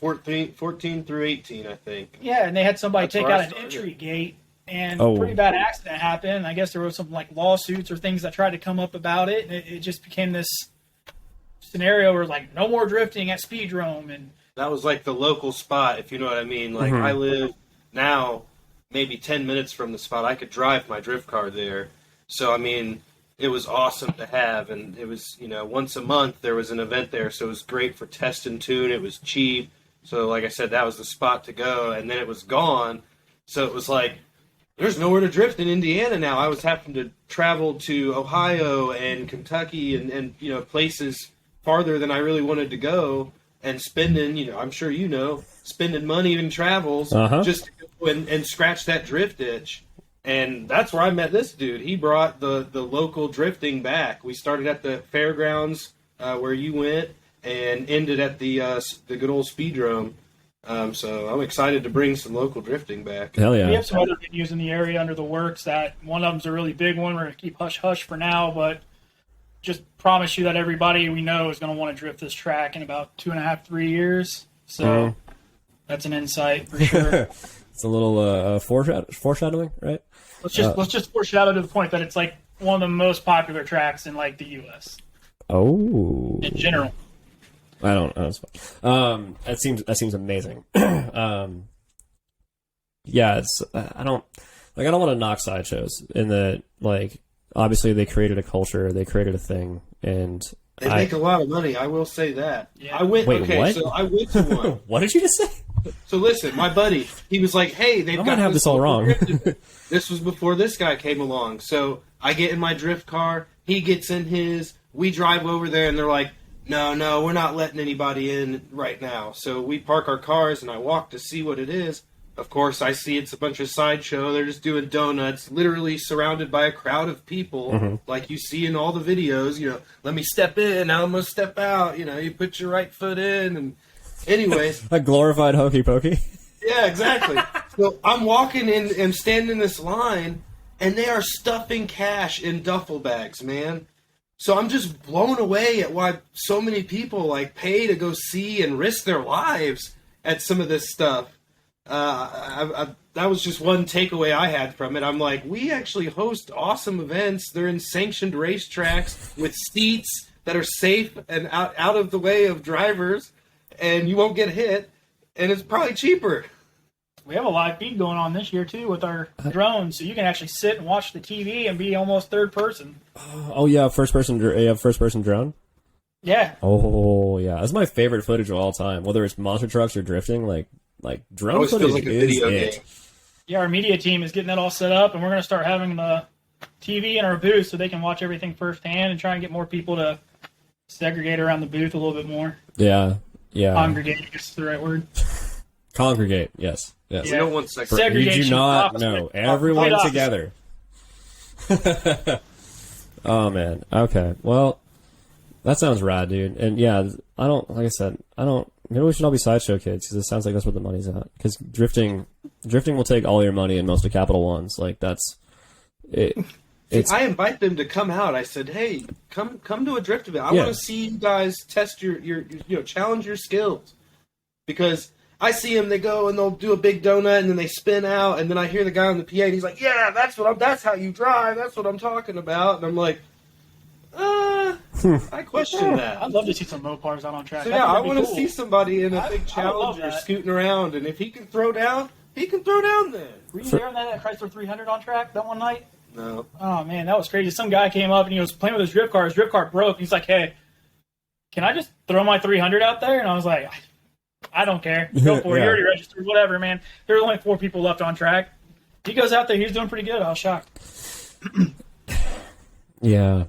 14 through 18, I think. Yeah, and they had somebody take out an entry gate, and a pretty bad accident happened. I guess there was some like lawsuits or things that tried to come up about it, and it just became this scenario where like no more drifting at Speedrome. And that was like the local spot, if you know what I mean. Like I live now maybe 10 minutes from the spot. I could drive my drift car there. So, I mean, it was awesome to have. And it was, once a month there was an event there. So it was great for test and tune. It was cheap. So, like I said, that was the spot to go. And then it was gone. So it was like, there's nowhere to drift in Indiana now. I was having to travel to Ohio and Kentucky and places farther than I really wanted to go, and spending, I'm sure spending money in travels just to go and scratch that drift itch. And that's where I met this dude. He brought the local drifting back. We started at the fairgrounds where you went and ended at the good old Speedrome. So I'm excited to bring some local drifting back. Hell yeah. We have some other venues in the area under the works that one of them's a really big one. We're going to keep hush-hush for now, but just promise you that everybody we know is going to want to drift this track in about 2.5, 3 years. So that's an insight for sure. It's a little foreshadowing, right? Let's just foreshadow to the point that it's like one of the most popular tracks in like the U.S. Oh, in general. I don't know. That seems amazing. Yeah, I don't want to knock sideshows in that, like, obviously they created a culture, they created a thing, and they make a lot of money. I will say that. Yeah. Wait, what? So I went to one. What did you just say? So listen, my buddy, he was like, "Hey, they've got have this all wrong." This was before this guy came along. So I get in my drift car, he gets in his, we drive over there, and they're like, No, we're not letting anybody in right now. So we park our cars, and I walk to see what it is. Of course, I see it's a bunch of sideshow. They're just doing donuts, literally surrounded by a crowd of people, like you see in all the videos. Let me step in, now I'm going to step out. You put your right foot in. And anyways. A glorified hokey pokey. Yeah, exactly. So I'm walking in and standing in this line, and they are stuffing cash in duffel bags, man. So I'm just blown away at why so many people like pay to go see and risk their lives at some of this stuff. That was just one takeaway I had from it. I'm like, we actually host awesome events. They're in sanctioned racetracks with seats that are safe and out of the way of drivers, and you won't get hit, and it's probably cheaper. We have a live feed going on this year too with our drones, so you can actually sit and watch the TV and be almost third person. Oh yeah, first person drone. Yeah. Oh yeah, that's my favorite footage of all time. Whether it's monster trucks or drifting, like drone Always footage feels like a is video it. game. Yeah, our media team is getting that all set up, and we're going to start having the TV in our booth so they can watch everything firsthand and try and get more people to segregate around the booth a little bit more. Yeah. Congregate, I guess is the right word. Congregate, yes. Yeah. We don't want sex. You do not know. Everyone together. Oh, man. Okay. Well, that sounds rad, dude. And yeah, like I said, maybe we should all be sideshow kids, because it sounds like that's where the money's at. Because drifting will take all your money in most of Capital One's. Like, that's it. I invite them to come out. I said, "Hey, come to a drift event. I want to see you guys test your challenge your skills." Because I see them, they go and they'll do a big donut and then they spin out, and then I hear the guy on the PA and he's like, "Yeah, that's how you drive. That's what I'm talking about." And I'm like, I question that. I'd love to see some Mopars out on track. So yeah, I want to see somebody in a big Challenger scooting around, and if he can throw down, he can throw down then. Were you there on that Chrysler 300 on track that one night? No. Oh man, that was crazy. Some guy came up and he was playing with his drift car. His drift car broke. He's like, "Hey, can I just throw my 300 out there?" And I was like, "I don't care. Go for it. You already registered. Whatever, man." There were only 4 people left on track. He goes out there. He's doing pretty good. I was shocked. Yeah.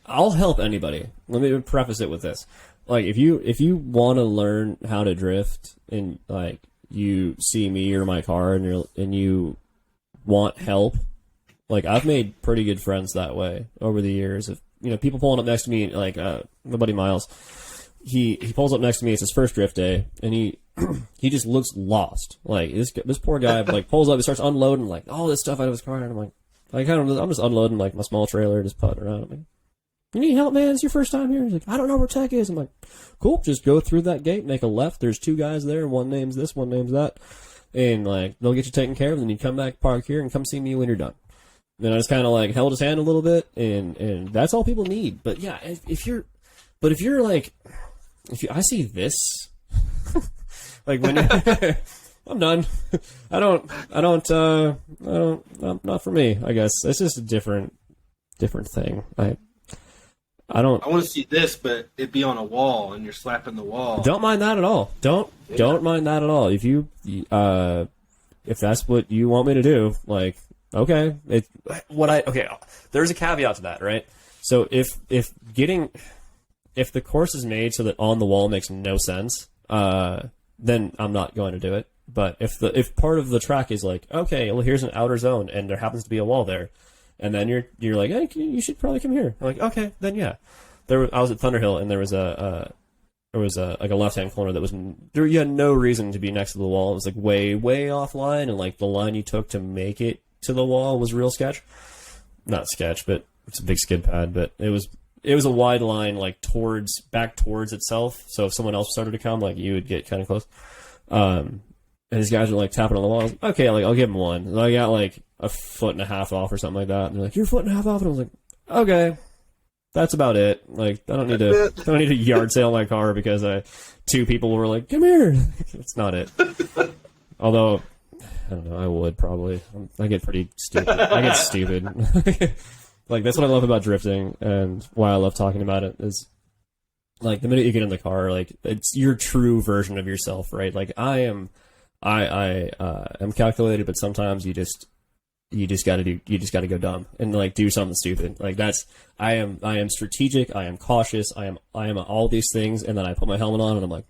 I'll help anybody. Let me preface it with this. Like, if you want to learn how to drift and like you see me or my car and you want help, like, I've made pretty good friends that way over the years. If people pulling up next to me, like my buddy Miles, he pulls up next to me. It's his first drift day, and he just looks lost. Like, this poor guy like pulls up, he starts unloading like all this stuff out of his car, and I'm like, I'm just unloading like my small trailer, just putting around. I'm like, "You need help, man? It's your first time here." He's like, "I don't know where tech is." I'm like, "Cool, just go through that gate, make a left. There's 2 guys there. One name's this, one name's that. And like, they'll get you taken care of. And then you come back, park here, and come see me when you're done." And then I just kind of like held his hand a little bit, and that's all people need. But yeah, if you're like, I see this, like when I'm done. Not for me, I guess. It's just a different thing. I don't. I want to see this, but it be on a wall, and you're slapping the wall. Don't mind that at all. Don't mind that at all. If you, if that's what you want me to do, like, okay. There's a caveat to that, right? So if the course is made so that on the wall makes no sense, then I'm not going to do it. But if part of the track is like, okay, well, here's an outer zone, and there happens to be a wall there, and then you're like, hey, you should probably come here. I'm like, okay, then yeah. I was at Thunderhill, and there was a left-hand corner that was there. You had no reason to be next to the wall. It was like way offline, and like the line you took to make it to the wall was real sketch. Not sketch, but it's a big skid pad. But it was a wide line, like back towards itself. So if someone else started to come, like you would get kind of close. And these guys are like tapping on the wall. I was like, okay, like I'll give them one. And I got like a foot and a half off or something like that. And they're like, you're a foot and a half off. And I was like, okay, that's about it. Like I don't need to yard sale my car because two people were like, come here. That's not it. Although I don't know, I would probably. I get pretty stupid. I get stupid. Like that's what I love about drifting, and why I love talking about it is, like the minute you get in the car, like it's your true version of yourself, right? Like I am calculated, but sometimes you just gotta go dumb and like do something stupid. Like I am strategic, I am cautious, I am all these things, and then I put my helmet on and I'm like,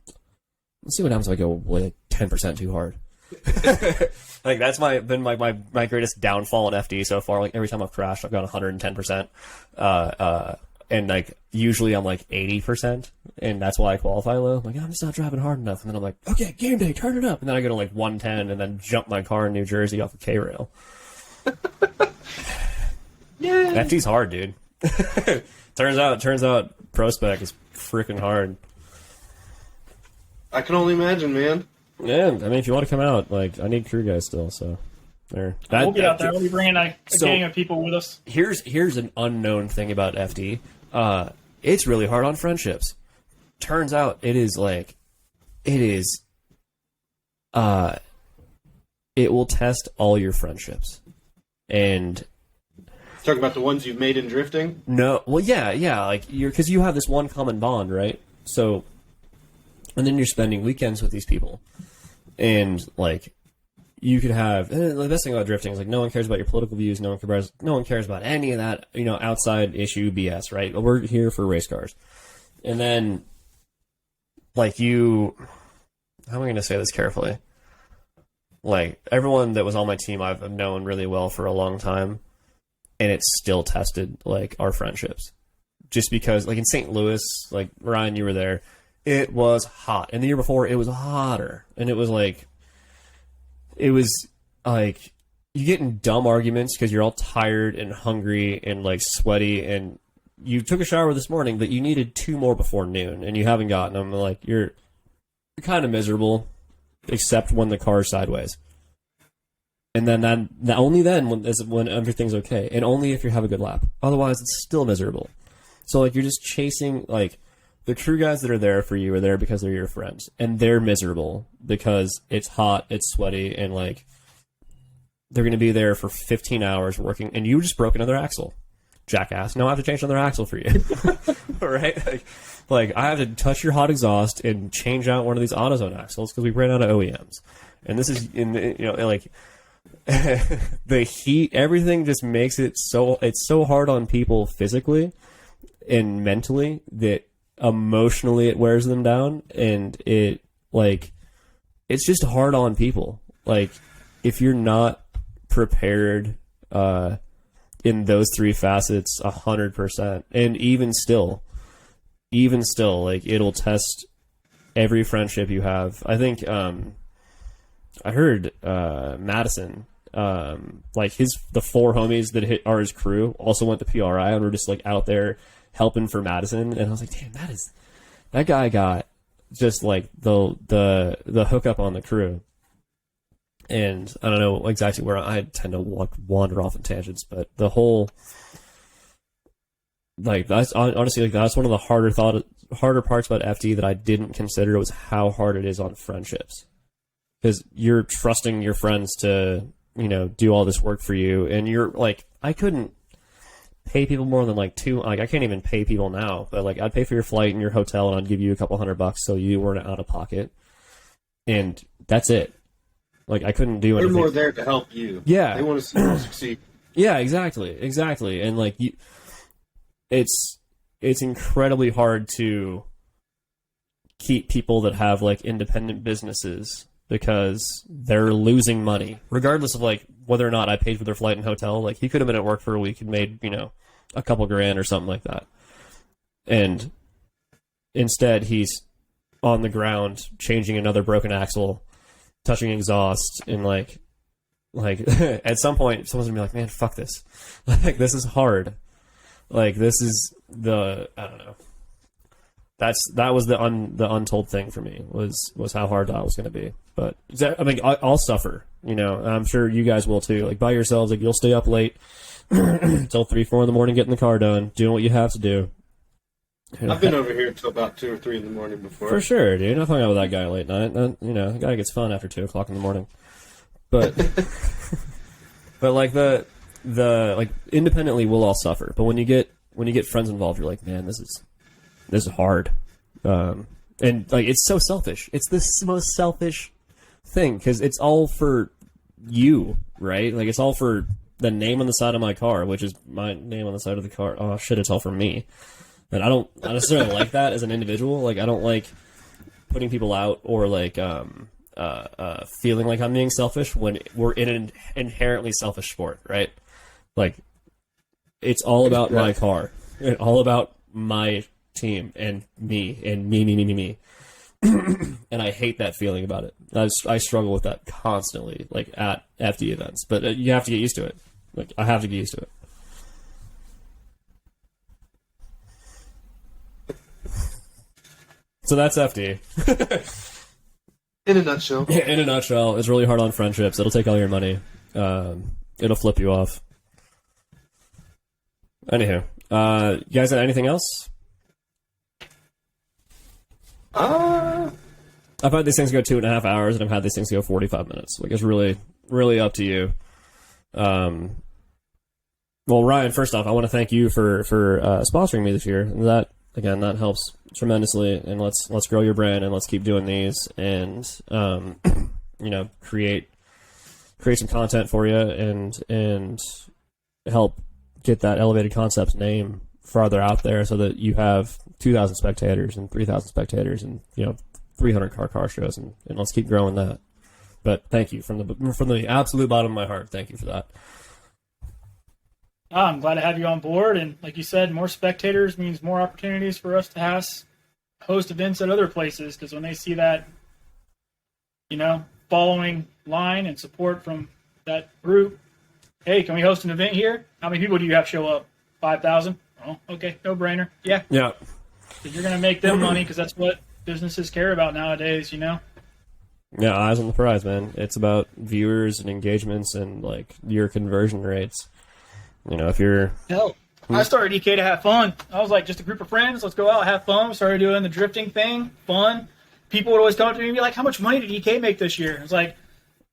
let's see what happens if I go like 10% too hard. Like that's been my greatest downfall in FD so far. Like every time I've crashed, I've gone 110%. And like usually I'm like 80%, and that's why I qualify low. I'm like, I'm just not driving hard enough, and then I'm like, okay, game day, turn it up, and then I go to like 110, and then jump my car in New Jersey off a K rail. Yeah, FD's hard, dude. turns out pro spec is freaking hard. I can only imagine, man. Yeah, I mean, if you want to come out, like I need crew guys still, so. We'll get out there. We'll be bringing a gang of people with us. Here's an unknown thing about FD. It's really hard on friendships. Turns out it will test all your friendships. And talk about the ones you've made in drifting? No, well, yeah, like because you have this one common bond, right? So, and then you're spending weekends with these people, and like. You could have the best thing about drifting is like no one cares about your political views, no one cares about any of that, outside issue BS, right? But we're here for race cars. And then like how am I going to say this carefully? Like everyone that was on my team I've known really well for a long time, and it's still tested like our friendships. Just because like in St. Louis, like Ryan, you were there, it was hot. And the year before it was hotter, and it was like you get in dumb arguments because you're all tired and hungry and like sweaty, and you took a shower this morning, but you needed 2 more before noon, and you haven't gotten them. Like you're kind of miserable, except when the car's sideways, and then only then when everything's okay, and only if you have a good lap. Otherwise, it's still miserable. So like you're just chasing like. The crew guys that are there for you are there because they're your friends, and they're miserable because it's hot, it's sweaty, and like they're going to be there for 15 hours working, and you just broke another axle, jackass. Now I have to change another axle for you, right? Like I have to touch your hot exhaust and change out one of these AutoZone axles because we ran out of OEMs, and this is like the heat, everything just makes it it's so hard on people physically and mentally that. Emotionally it wears them down, and it's just hard on people. Like if you're not prepared in those 3 facets 100%, and even still like it'll test every friendship you have. I think I heard Madison like the 4 homies that are his crew also went to PRI and were just like out there helping for Madison, and I was like, damn, that guy got just like the hookup on the crew. And I don't know exactly where I tend to wander off in tangents, but the whole like that's honestly like that's one of the harder parts about FD that I didn't consider was how hard it is on friendships, because you're trusting your friends to do all this work for you, and you're like I couldn't pay people more than like I can't even pay people now, but like I'd pay for your flight and your hotel and I'd give you a couple $100 so you weren't out of pocket. And that's it. Like I couldn't do anything. They're more there to help you. Yeah. They want to see you succeed. Yeah, exactly. And like it's incredibly hard to keep people that have like independent businesses because they're losing money, regardless of like whether or not I paid for their flight and hotel. Like he could have been at work for a week and made, a couple grand or something like that. And instead he's on the ground changing another broken axle, touching exhaust, and like at some point someone's gonna be like, man, fuck this. Like this is hard. Like this is I don't know. That was the untold thing for me was how hard that was going to be. But I mean, I'll suffer, I'm sure you guys will too. Like by yourselves, like you'll stay up late until 3-4 in the morning, getting the car done, doing what you have to do. I've been over here until about 2 or 3 in the morning before. For sure, dude. I've hung out with that guy late night. The guy gets fun after 2 o'clock in the morning. But but like the like independently, we'll all suffer. But when you get friends involved, you're like, man, this is hard. And like it's so selfish. It's the most selfish thing because it's all for you, right? Like it's all for the name on the side of my car, which is my name on the side of the car. Oh shit, it's all for me. And I don't necessarily like that as an individual. Like I don't like putting people out or like feeling like I'm being selfish when we're in an inherently selfish sport, right? Like it's all about my car, it's all about my team and me and me. And I hate that feeling about it. I struggle with that constantly, like at FD events. But you have to get used to it. Like I have to get used to it. So that's FD. In a nutshell. In a nutshell, it's really hard on friendships. It'll take all your money. It'll flip you off. Anywho, you guys got anything else? I've had these things go 2.5 hours, and I've had these things go 45 minutes. Like it's really, really up to you. Well, Ryan, first off, I want to thank you for sponsoring me this year. That again, that helps tremendously. And let's grow your brand, and let's keep doing these, and create some content for you, and help get that Elevated Koncepts name farther out there, so that you have 2,000 spectators and 3,000 spectators, and 300 car shows, and let's keep growing that. But thank you from the absolute bottom of my heart. Thank you for that. I'm glad to have you on board, and like you said, more spectators means more opportunities for us to host events at other places, because when they see that, following line and support from that group, hey, can we host an event here? How many people do you have show up? 5,000? Oh, okay, no brainer. Yeah. Yeah. You're going to make them money, because that's what businesses care about nowadays, Yeah, eyes on the prize, man. It's about viewers and engagements and like your conversion rates. If you're... Hell, I started EK to have fun. I was like, just a group of friends, let's go out, have fun. Started doing the drifting thing, fun. People would always come up to me and be like, how much money did EK make this year? I was like,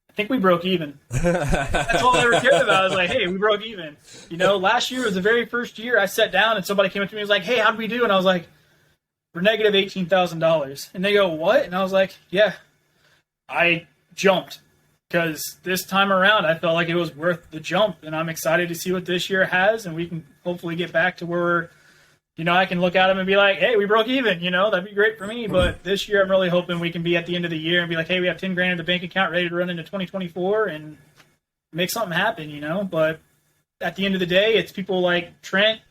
I think we broke even. That's all I ever cared about. I was like, hey, we broke even. Last year was the very first year I sat down and somebody came up to me and was like, hey, how'd we do? And I was like, we're negative $18,000. And they go, what? And I was like, yeah, I jumped. Because this time around, I felt like it was worth the jump, and I'm excited to see what this year has, and we can hopefully get back to where we're, I can look at them and be like, hey, we broke even, that'd be great for me. But this year, I'm really hoping we can be at the end of the year and be like, hey, we have 10 grand in the bank account ready to run into 2024 and make something happen, But at the end of the day, it's people like Trent,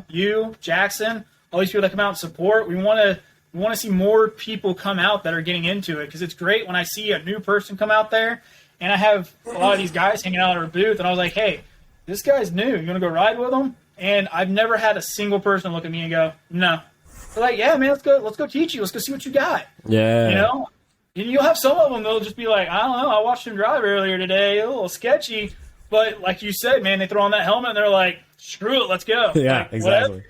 you, Jackson, all these people that come out and support. We want to see more people come out that are getting into it, because it's great when I see a new person come out there, and I have a lot of these guys hanging out at our booth, and I was like, hey, this guy's new. You want to go ride with him? And I've never had a single person look at me and go, no. They're like, yeah, man, let's go teach you. Let's go see what you got. Yeah. You'll have some of them, they'll just be like, I don't know, I watched him drive earlier today, a little sketchy. But like you said, man, they throw on that helmet, and they're like, screw it, let's go. Yeah, like, exactly. Whatever.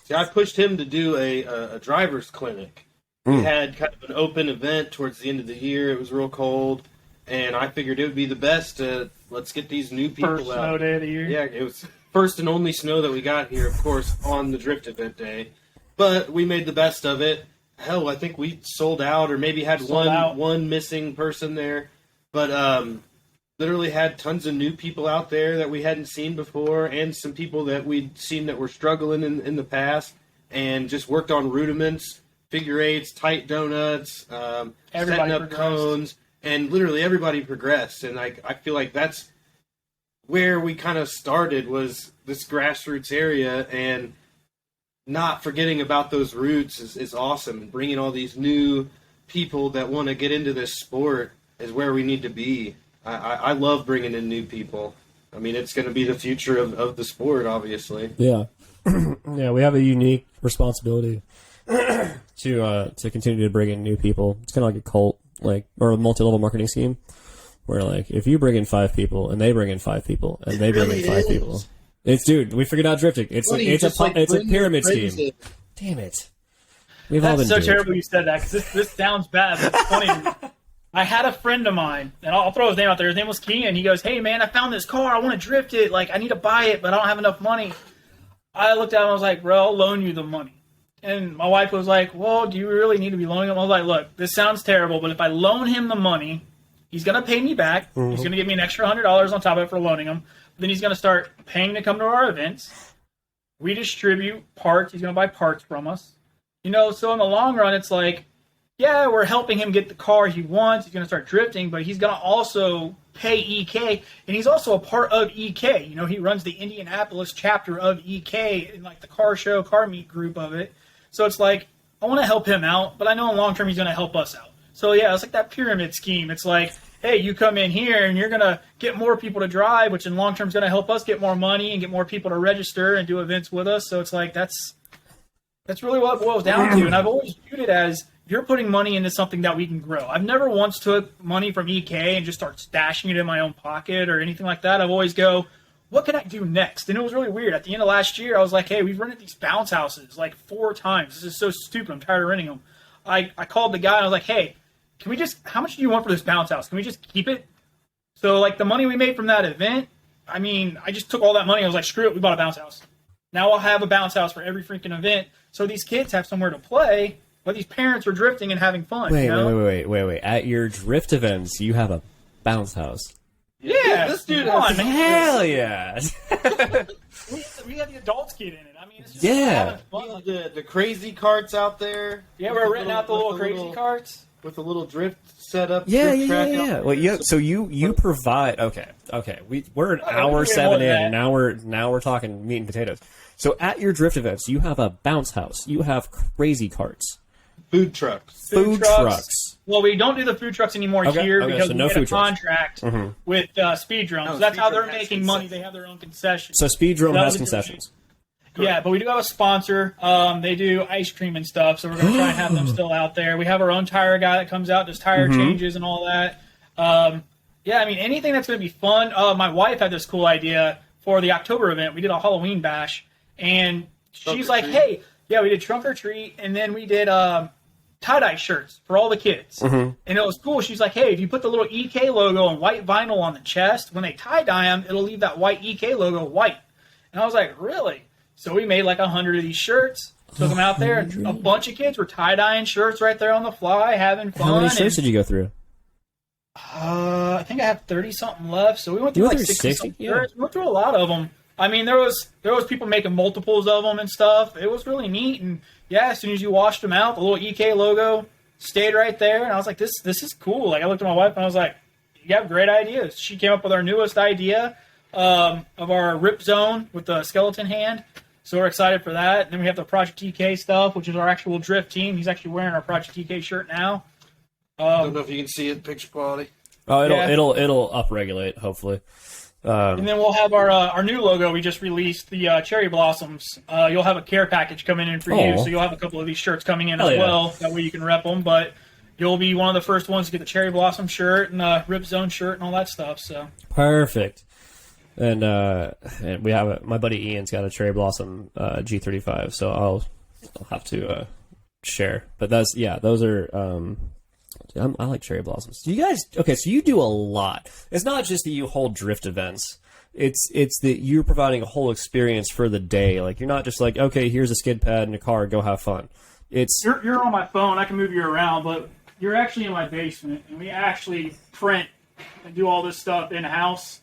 See, I pushed him to do a driver's clinic. We had kind of an open event towards the end of the year. It was real cold, and I figured it would be the best to let's get these new people First out. snow day of the year. Yeah, it was first and only snow that we got here, of course, on the drift event day. But we made the best of it. Hell, I think we sold out, or maybe had one missing person there. But literally had tons of new people out there that we hadn't seen before, and some people that we'd seen that were struggling in the past, and just worked on rudiments, figure eights, tight donuts, setting up cones, and literally everybody progressed. And I feel like that's where we kind of started, was this grassroots area, and not forgetting about those roots is awesome. And bringing all these new people that want to get into this sport is where we need to be. I love bringing in new people. I mean, it's going to be the future of the sport, obviously. Yeah. Yeah, we have a unique responsibility to continue to bring in new people. It's kind of like a cult, or a multi-level marketing scheme, where if you bring in 5 people, and they bring in 5 people, and they bring in 5 people, dude, we figured out drifting. It's a pyramid scheme. Damn it. That's so terrible you said that, because this sounds bad, but it's funny. I had a friend of mine, and I'll throw his name out there. His name was Kean. He goes, "Hey, man, I found this car. I want to drift it. I need to buy it, but I don't have enough money." I looked at him. I was like, "Bro, I'll loan you the money." And my wife was like, "Well, do you really need to be loaning him?" I was like, "Look, this sounds terrible, but if I loan him the money, he's going to pay me back. Mm-hmm. He's going to give me an extra $100 on top of it for loaning him. Then he's going to start paying to come to our events. We distribute parts. He's going to buy parts from us. So in the long run, it's like, yeah, we're helping him get the car he wants. He's going to start drifting, but he's going to also pay EK, and he's also a part of EK. He runs the Indianapolis chapter of EK in the car meet group of it. So it's like, I want to help him out, but I know in long term he's going to help us out. So yeah, it's like that pyramid scheme. It's like, hey, you come in here and you're going to get more people to drive, which in long term is going to help us get more money and get more people to register and do events with us. So it's like, that's really what it boils down to. And I've always viewed it as, you're putting money into something that we can grow. I've never once took money from EK and just start stashing it in my own pocket or anything like that. I've always go, what can I do next? And it was really weird. At the end of last year, I was like, hey, we've rented these bounce houses 4 times. This is so stupid. I'm tired of renting them. I called the guy and I was like, hey, how much do you want for this bounce house? Can we just keep it? So the money we made from that event, I just took all that money. I was like, screw it. We bought a bounce house. Now I'll have a bounce house for every freaking event. So these kids have somewhere to play. But these parents are drifting and having fun. Wait. At your drift events, you have a bounce house. Yeah, this dude has hell yeah. we have the adults get in it. It's just having fun. The crazy carts out there. Yeah, we're renting out the little crazy carts with a little drift setup. Yeah. Well, so you provide. Okay. We're an hour 7 in, and now we're talking meat and potatoes. So at your drift events, you have a bounce house. You have crazy carts. Food trucks. Food trucks. Well, we don't do the food trucks anymore here because we had a contract with Speed Drum. So that's how they're making money. They have their own concessions. So Speed Drum has concessions. Yeah, but we do have a sponsor. They do ice cream and stuff, so we're going to try and have them still out there. We have our own tire guy that comes out, does tire changes and all that. Anything that's going to be fun. My wife had this cool idea for the October event. We did a Halloween bash, and she's like, hey, yeah, we did trunk or treat, and then we did tie-dye shirts for all the kids. And it was cool. She's like, hey, if you put the little EK logo on white vinyl on the chest, when they tie-dye them, it'll leave that white EK logo white. And I was like, really? So we made 100 of these shirts, took them out there, and a bunch of kids were tie-dyeing shirts right there on the fly, having fun. How many shirts did you go through? I think I have 30-something left, so we went through 60 shirts. We went through a lot of them. There was people making multiples of them and stuff. It was really neat, and yeah, as soon as you washed them out, the little EK logo stayed right there, and I was like, this is cool. I looked at my wife, and I was like, you have great ideas. She came up with our newest idea of our rip zone with the skeleton hand, so we're excited for that. And then we have the Project EK stuff, which is our actual drift team. He's actually wearing our Project EK shirt now. I don't know if you can see it, picture quality. Oh, it'll upregulate, hopefully. And then we'll have our new logo. We just released the cherry blossoms. You'll have a care package coming in for you, so you'll have a couple of these shirts coming in as well. That way you can rep them. But you'll be one of the first ones to get the cherry blossom shirt and the Rip Zone shirt and all that stuff. So perfect. And we have my buddy Ian's got a cherry blossom G35, so I'll have to share. But those are. I like cherry blossoms. You guys, okay? So you do a lot. It's not just that you hold drift events. it's that you're providing a whole experience for the day. Like, you're not just like, okay, here's a skid pad and a car, go have fun. You're on my phone, I can move you around, but you're actually in my basement, and we actually print and do all this stuff in-house.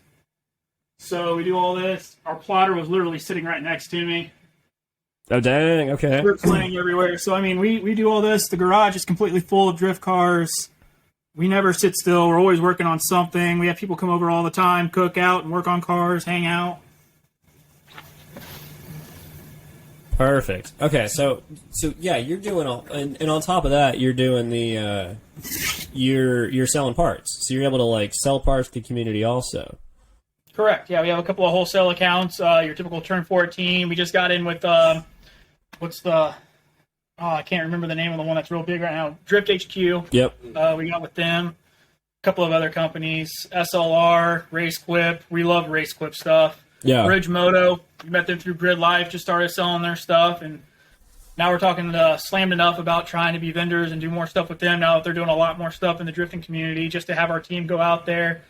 So we do all this. Our plotter was literally sitting right next to me. Oh, dang, okay. We're playing everywhere. So, I mean, we do all this. The garage is completely full of drift cars. We never sit still. We're always working on something. We have people come over all the time, cook out and work on cars, hang out. Perfect. Okay, so yeah, you're doing all, and on top of that, you're doing the you're selling parts. So you're able to like sell parts to the community also. Correct. Yeah, we have a couple of wholesale accounts. Your typical Turn 14. We just got in with what's the? Oh, I can't remember the name of the one that's real big right now. Drift HQ. Yep. We got with them. A couple of other companies. SLR, Race Quip. We love Race Quip stuff. Yeah. Bridge Moto. We met them through Grid Life. Just started selling their stuff, and now we're talking to Slammed Enough about trying to be vendors and do more stuff with them. Now that they're doing a lot more stuff in the drifting community, just to have our team go out there.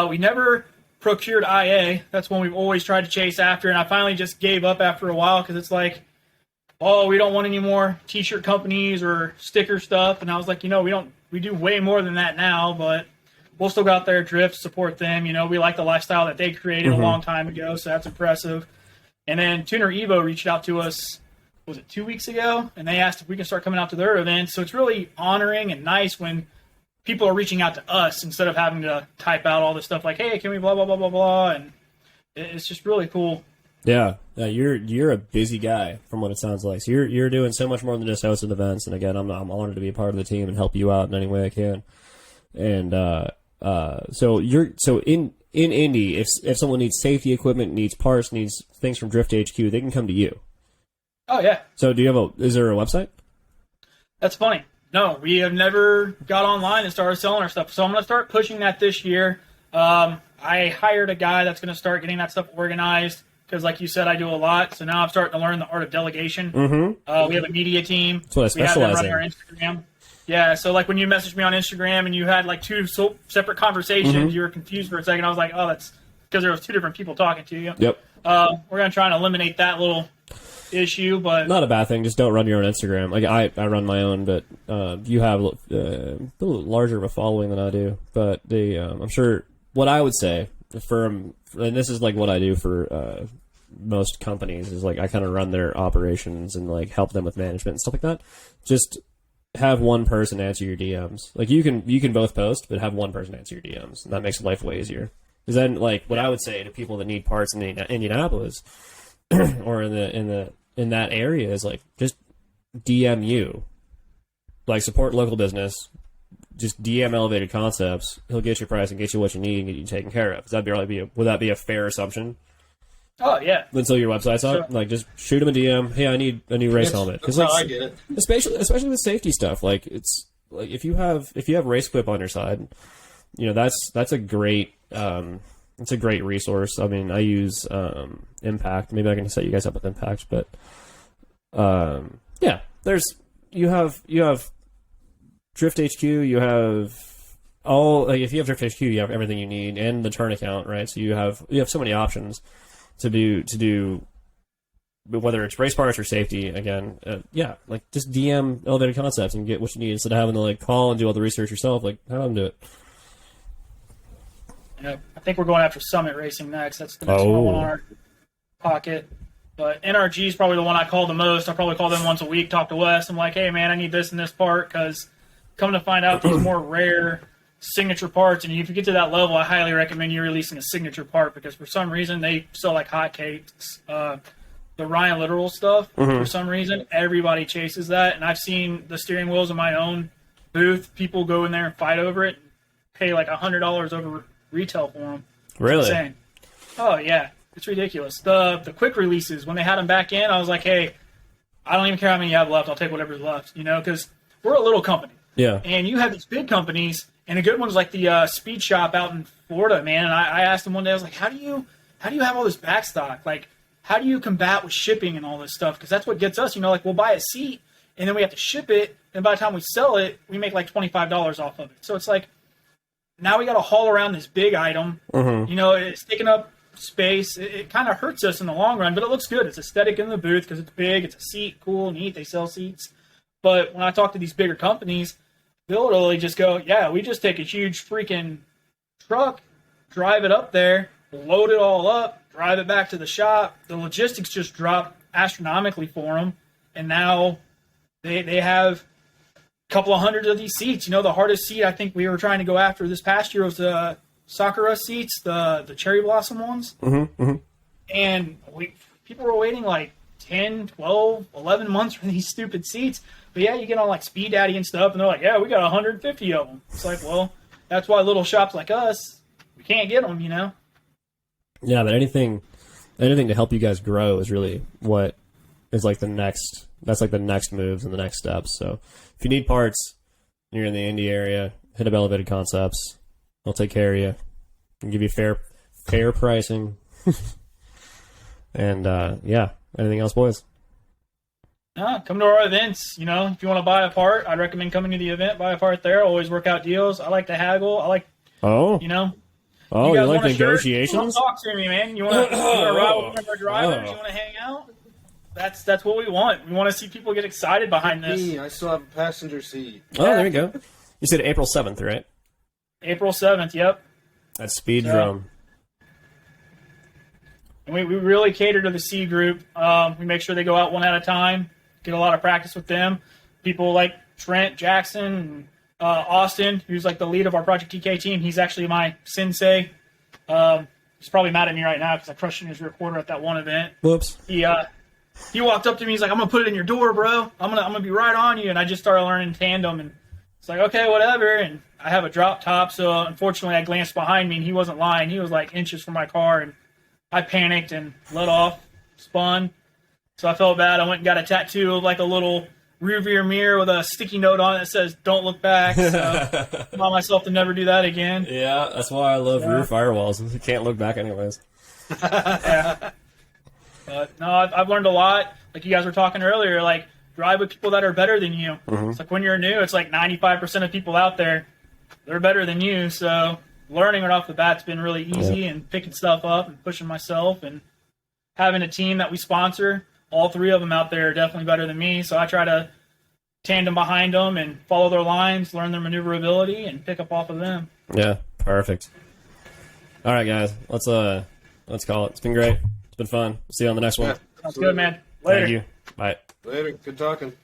We never procured IA. That's one we've always tried to chase after, and I finally just gave up after a while because it's like, oh, we don't want any more T-shirt companies or sticker stuff. And I was like, we do way more than that now, but we'll still go out there, drift, support them. We like the lifestyle that they created a long time ago, so that's impressive. And then Tuner Evo reached out to us, was it 2 weeks ago? And they asked if we can start coming out to their events. So it's really honoring and nice when people are reaching out to us instead of having to type out all this stuff like, hey, can we blah, blah, blah, blah, blah. And it's just really cool. Yeah, you're a busy guy from what it sounds like. So you're doing so much more than just hosting events. And again, I'm honored to be a part of the team and help you out in any way I can. And so in Indy, if someone needs safety equipment, needs parts, needs things from Drift HQ, they can come to you. Oh yeah. So is there a website? That's funny. No, we have never got online and started selling our stuff. So I'm going to start pushing that this year. I hired a guy that's going to start getting that stuff organized. Because, like you said, I do a lot. So now I'm starting to learn the art of delegation. Mm-hmm. We have a media team. That's what I specialize we have them running our Instagram. Yeah, so like when you messaged me on Instagram and you had like two separate conversations, you were confused for a second. I was like, oh, that's because there was two different people talking to you. Yep. We're going to try and eliminate that little issue, but not a bad thing. Just don't run your own Instagram. Like I run my own, but you have a little larger of a following than I do. But I'm sure what I would say and this is like what I do for most companies is like I kind of run their operations and like help them with management and stuff like that. Just have one person answer your DMs. Like you can both post, but have one person answer your DMs, and that makes life way easier. Because then, like what I would say to people that need parts in Indianapolis or in that area is like just DM you, like support local business. Just DM Elevated Concepts. He'll get your price and get you what you need and get you taken care of. Would that be a fair assumption? Oh yeah. Until your website's up, like just shoot him a DM. Hey, I need a new race helmet. That's how I get it. Especially with safety stuff. Like it's like if you have Race Quip on your side, that's a great it's a great resource. I mean, I use Impact. Maybe I can set you guys up with Impact, but yeah, you have Drift HQ. You have if you have Drift HQ, you have everything you need and the turn account, right? So you have so many options to do whether it's race parts or safety. Again, like just DM Elevated Concepts and get what you need instead of having to like call and do all the research yourself. Like have them do it. I think we're going after Summit Racing next. That's the next one on our pocket. But NRG is probably the one I call the most. I probably call them once a week, talk to Wes. I'm like, hey, man, I need this and this part because coming to find out these more rare signature parts, and if you get to that level, I highly recommend you releasing a signature part because for some reason they sell like hotcakes. The Ryan Literal stuff, for some reason, everybody chases that. And I've seen the steering wheels in my own booth. People go in there and fight over it, pay like $100 over retail for them. Really? It's insane. Oh, yeah. It's ridiculous. The quick releases, when they had them back in, I was like, hey, I don't even care how many you have left. I'll take whatever's left, because we're a little company. Yeah. And you have these big companies, and a good one's like the Speed Shop out in Florida, man. And I asked them one day, I was like, how do you have all this back stock? Like, how do you combat with shipping and all this stuff? Because that's what gets us, like we'll buy a seat, and then we have to ship it, and by the time we sell it, we make like $25 off of it. So it's like, now we got to haul around this big item. It's taking up space, it kind of hurts us in the long run, but it looks good. It's aesthetic in the booth because it's big, it's a seat, cool, neat. They sell seats. But when I talk to these bigger companies, they'll literally just go, yeah, we just take a huge freaking truck, drive it up there, load it all up, drive it back to the shop. The logistics just drop astronomically for them. And now they have a couple of hundred of these seats. You know, the hardest seat I think we were trying to go after this past year was the Sakura seats, the cherry blossom ones. And people were waiting like 10, 12, 11 months for these stupid seats. But yeah, you get on like Speed Daddy and stuff, and they're like, yeah, we got 150 of them. It's like, well, that's why little shops like us, we can't get them, you know? Yeah, but anything to help you guys grow is really what is like the next moves and the next steps. So if you need parts, you're in the Indy area, hit up Elevated Concepts. They'll take care of you and give you fair pricing. And yeah, anything else, boys? Come to our events. You know, if you want to buy a part, I'd recommend coming to the event, buy a part there. Always work out deals. I like to haggle. I like, you know. Oh, you like negotiations? Talk to me, man. You want to ride with one of our drivers? You want to hang out? That's what we want. We want to see people get excited behind this. I still have a passenger seat. Oh, there you go. You said April 7th, right? April 7th, yep. At Speedrome. And we really cater to the C group. We make sure they go out one at a time, get a lot of practice with them. People like Trent, Jackson, and Austin, who's like the lead of our Project TK team. He's actually my sensei. He's probably mad at me right now because I crushed his recorder at that one event. Whoops. He walked up to me. He's like, "I'm gonna put it in your door, bro. I'm gonna be right on you." And I just started learning tandem, and it's like, okay, whatever. And I have a drop top, so unfortunately, I glanced behind me, and he wasn't lying. He was like inches from my car, and I panicked and let off, spun. So I felt bad. I went and got a tattoo of like a little rearview mirror with a sticky note on it that says "Don't look back." So I taught myself to never do that again. Yeah, that's why I love rear firewalls. You can't look back anyways. Yeah. But no, I've learned a lot. Like you guys were talking earlier, like drive with people that are better than you. It's like when you're new, it's like 95% of people out there, they're better than you. So learning right off the bat's been really easy, and picking stuff up and pushing myself, and having a team that we sponsor. All three of them out there are definitely better than me. So I try to tandem behind them and follow their lines, learn their maneuverability, and pick up off of them. Yeah, perfect. All right, guys, let's call it. It's been great. It's been fun. See you on the next one. Sounds good, man. Later. Thank you. Bye. Later. Good talking.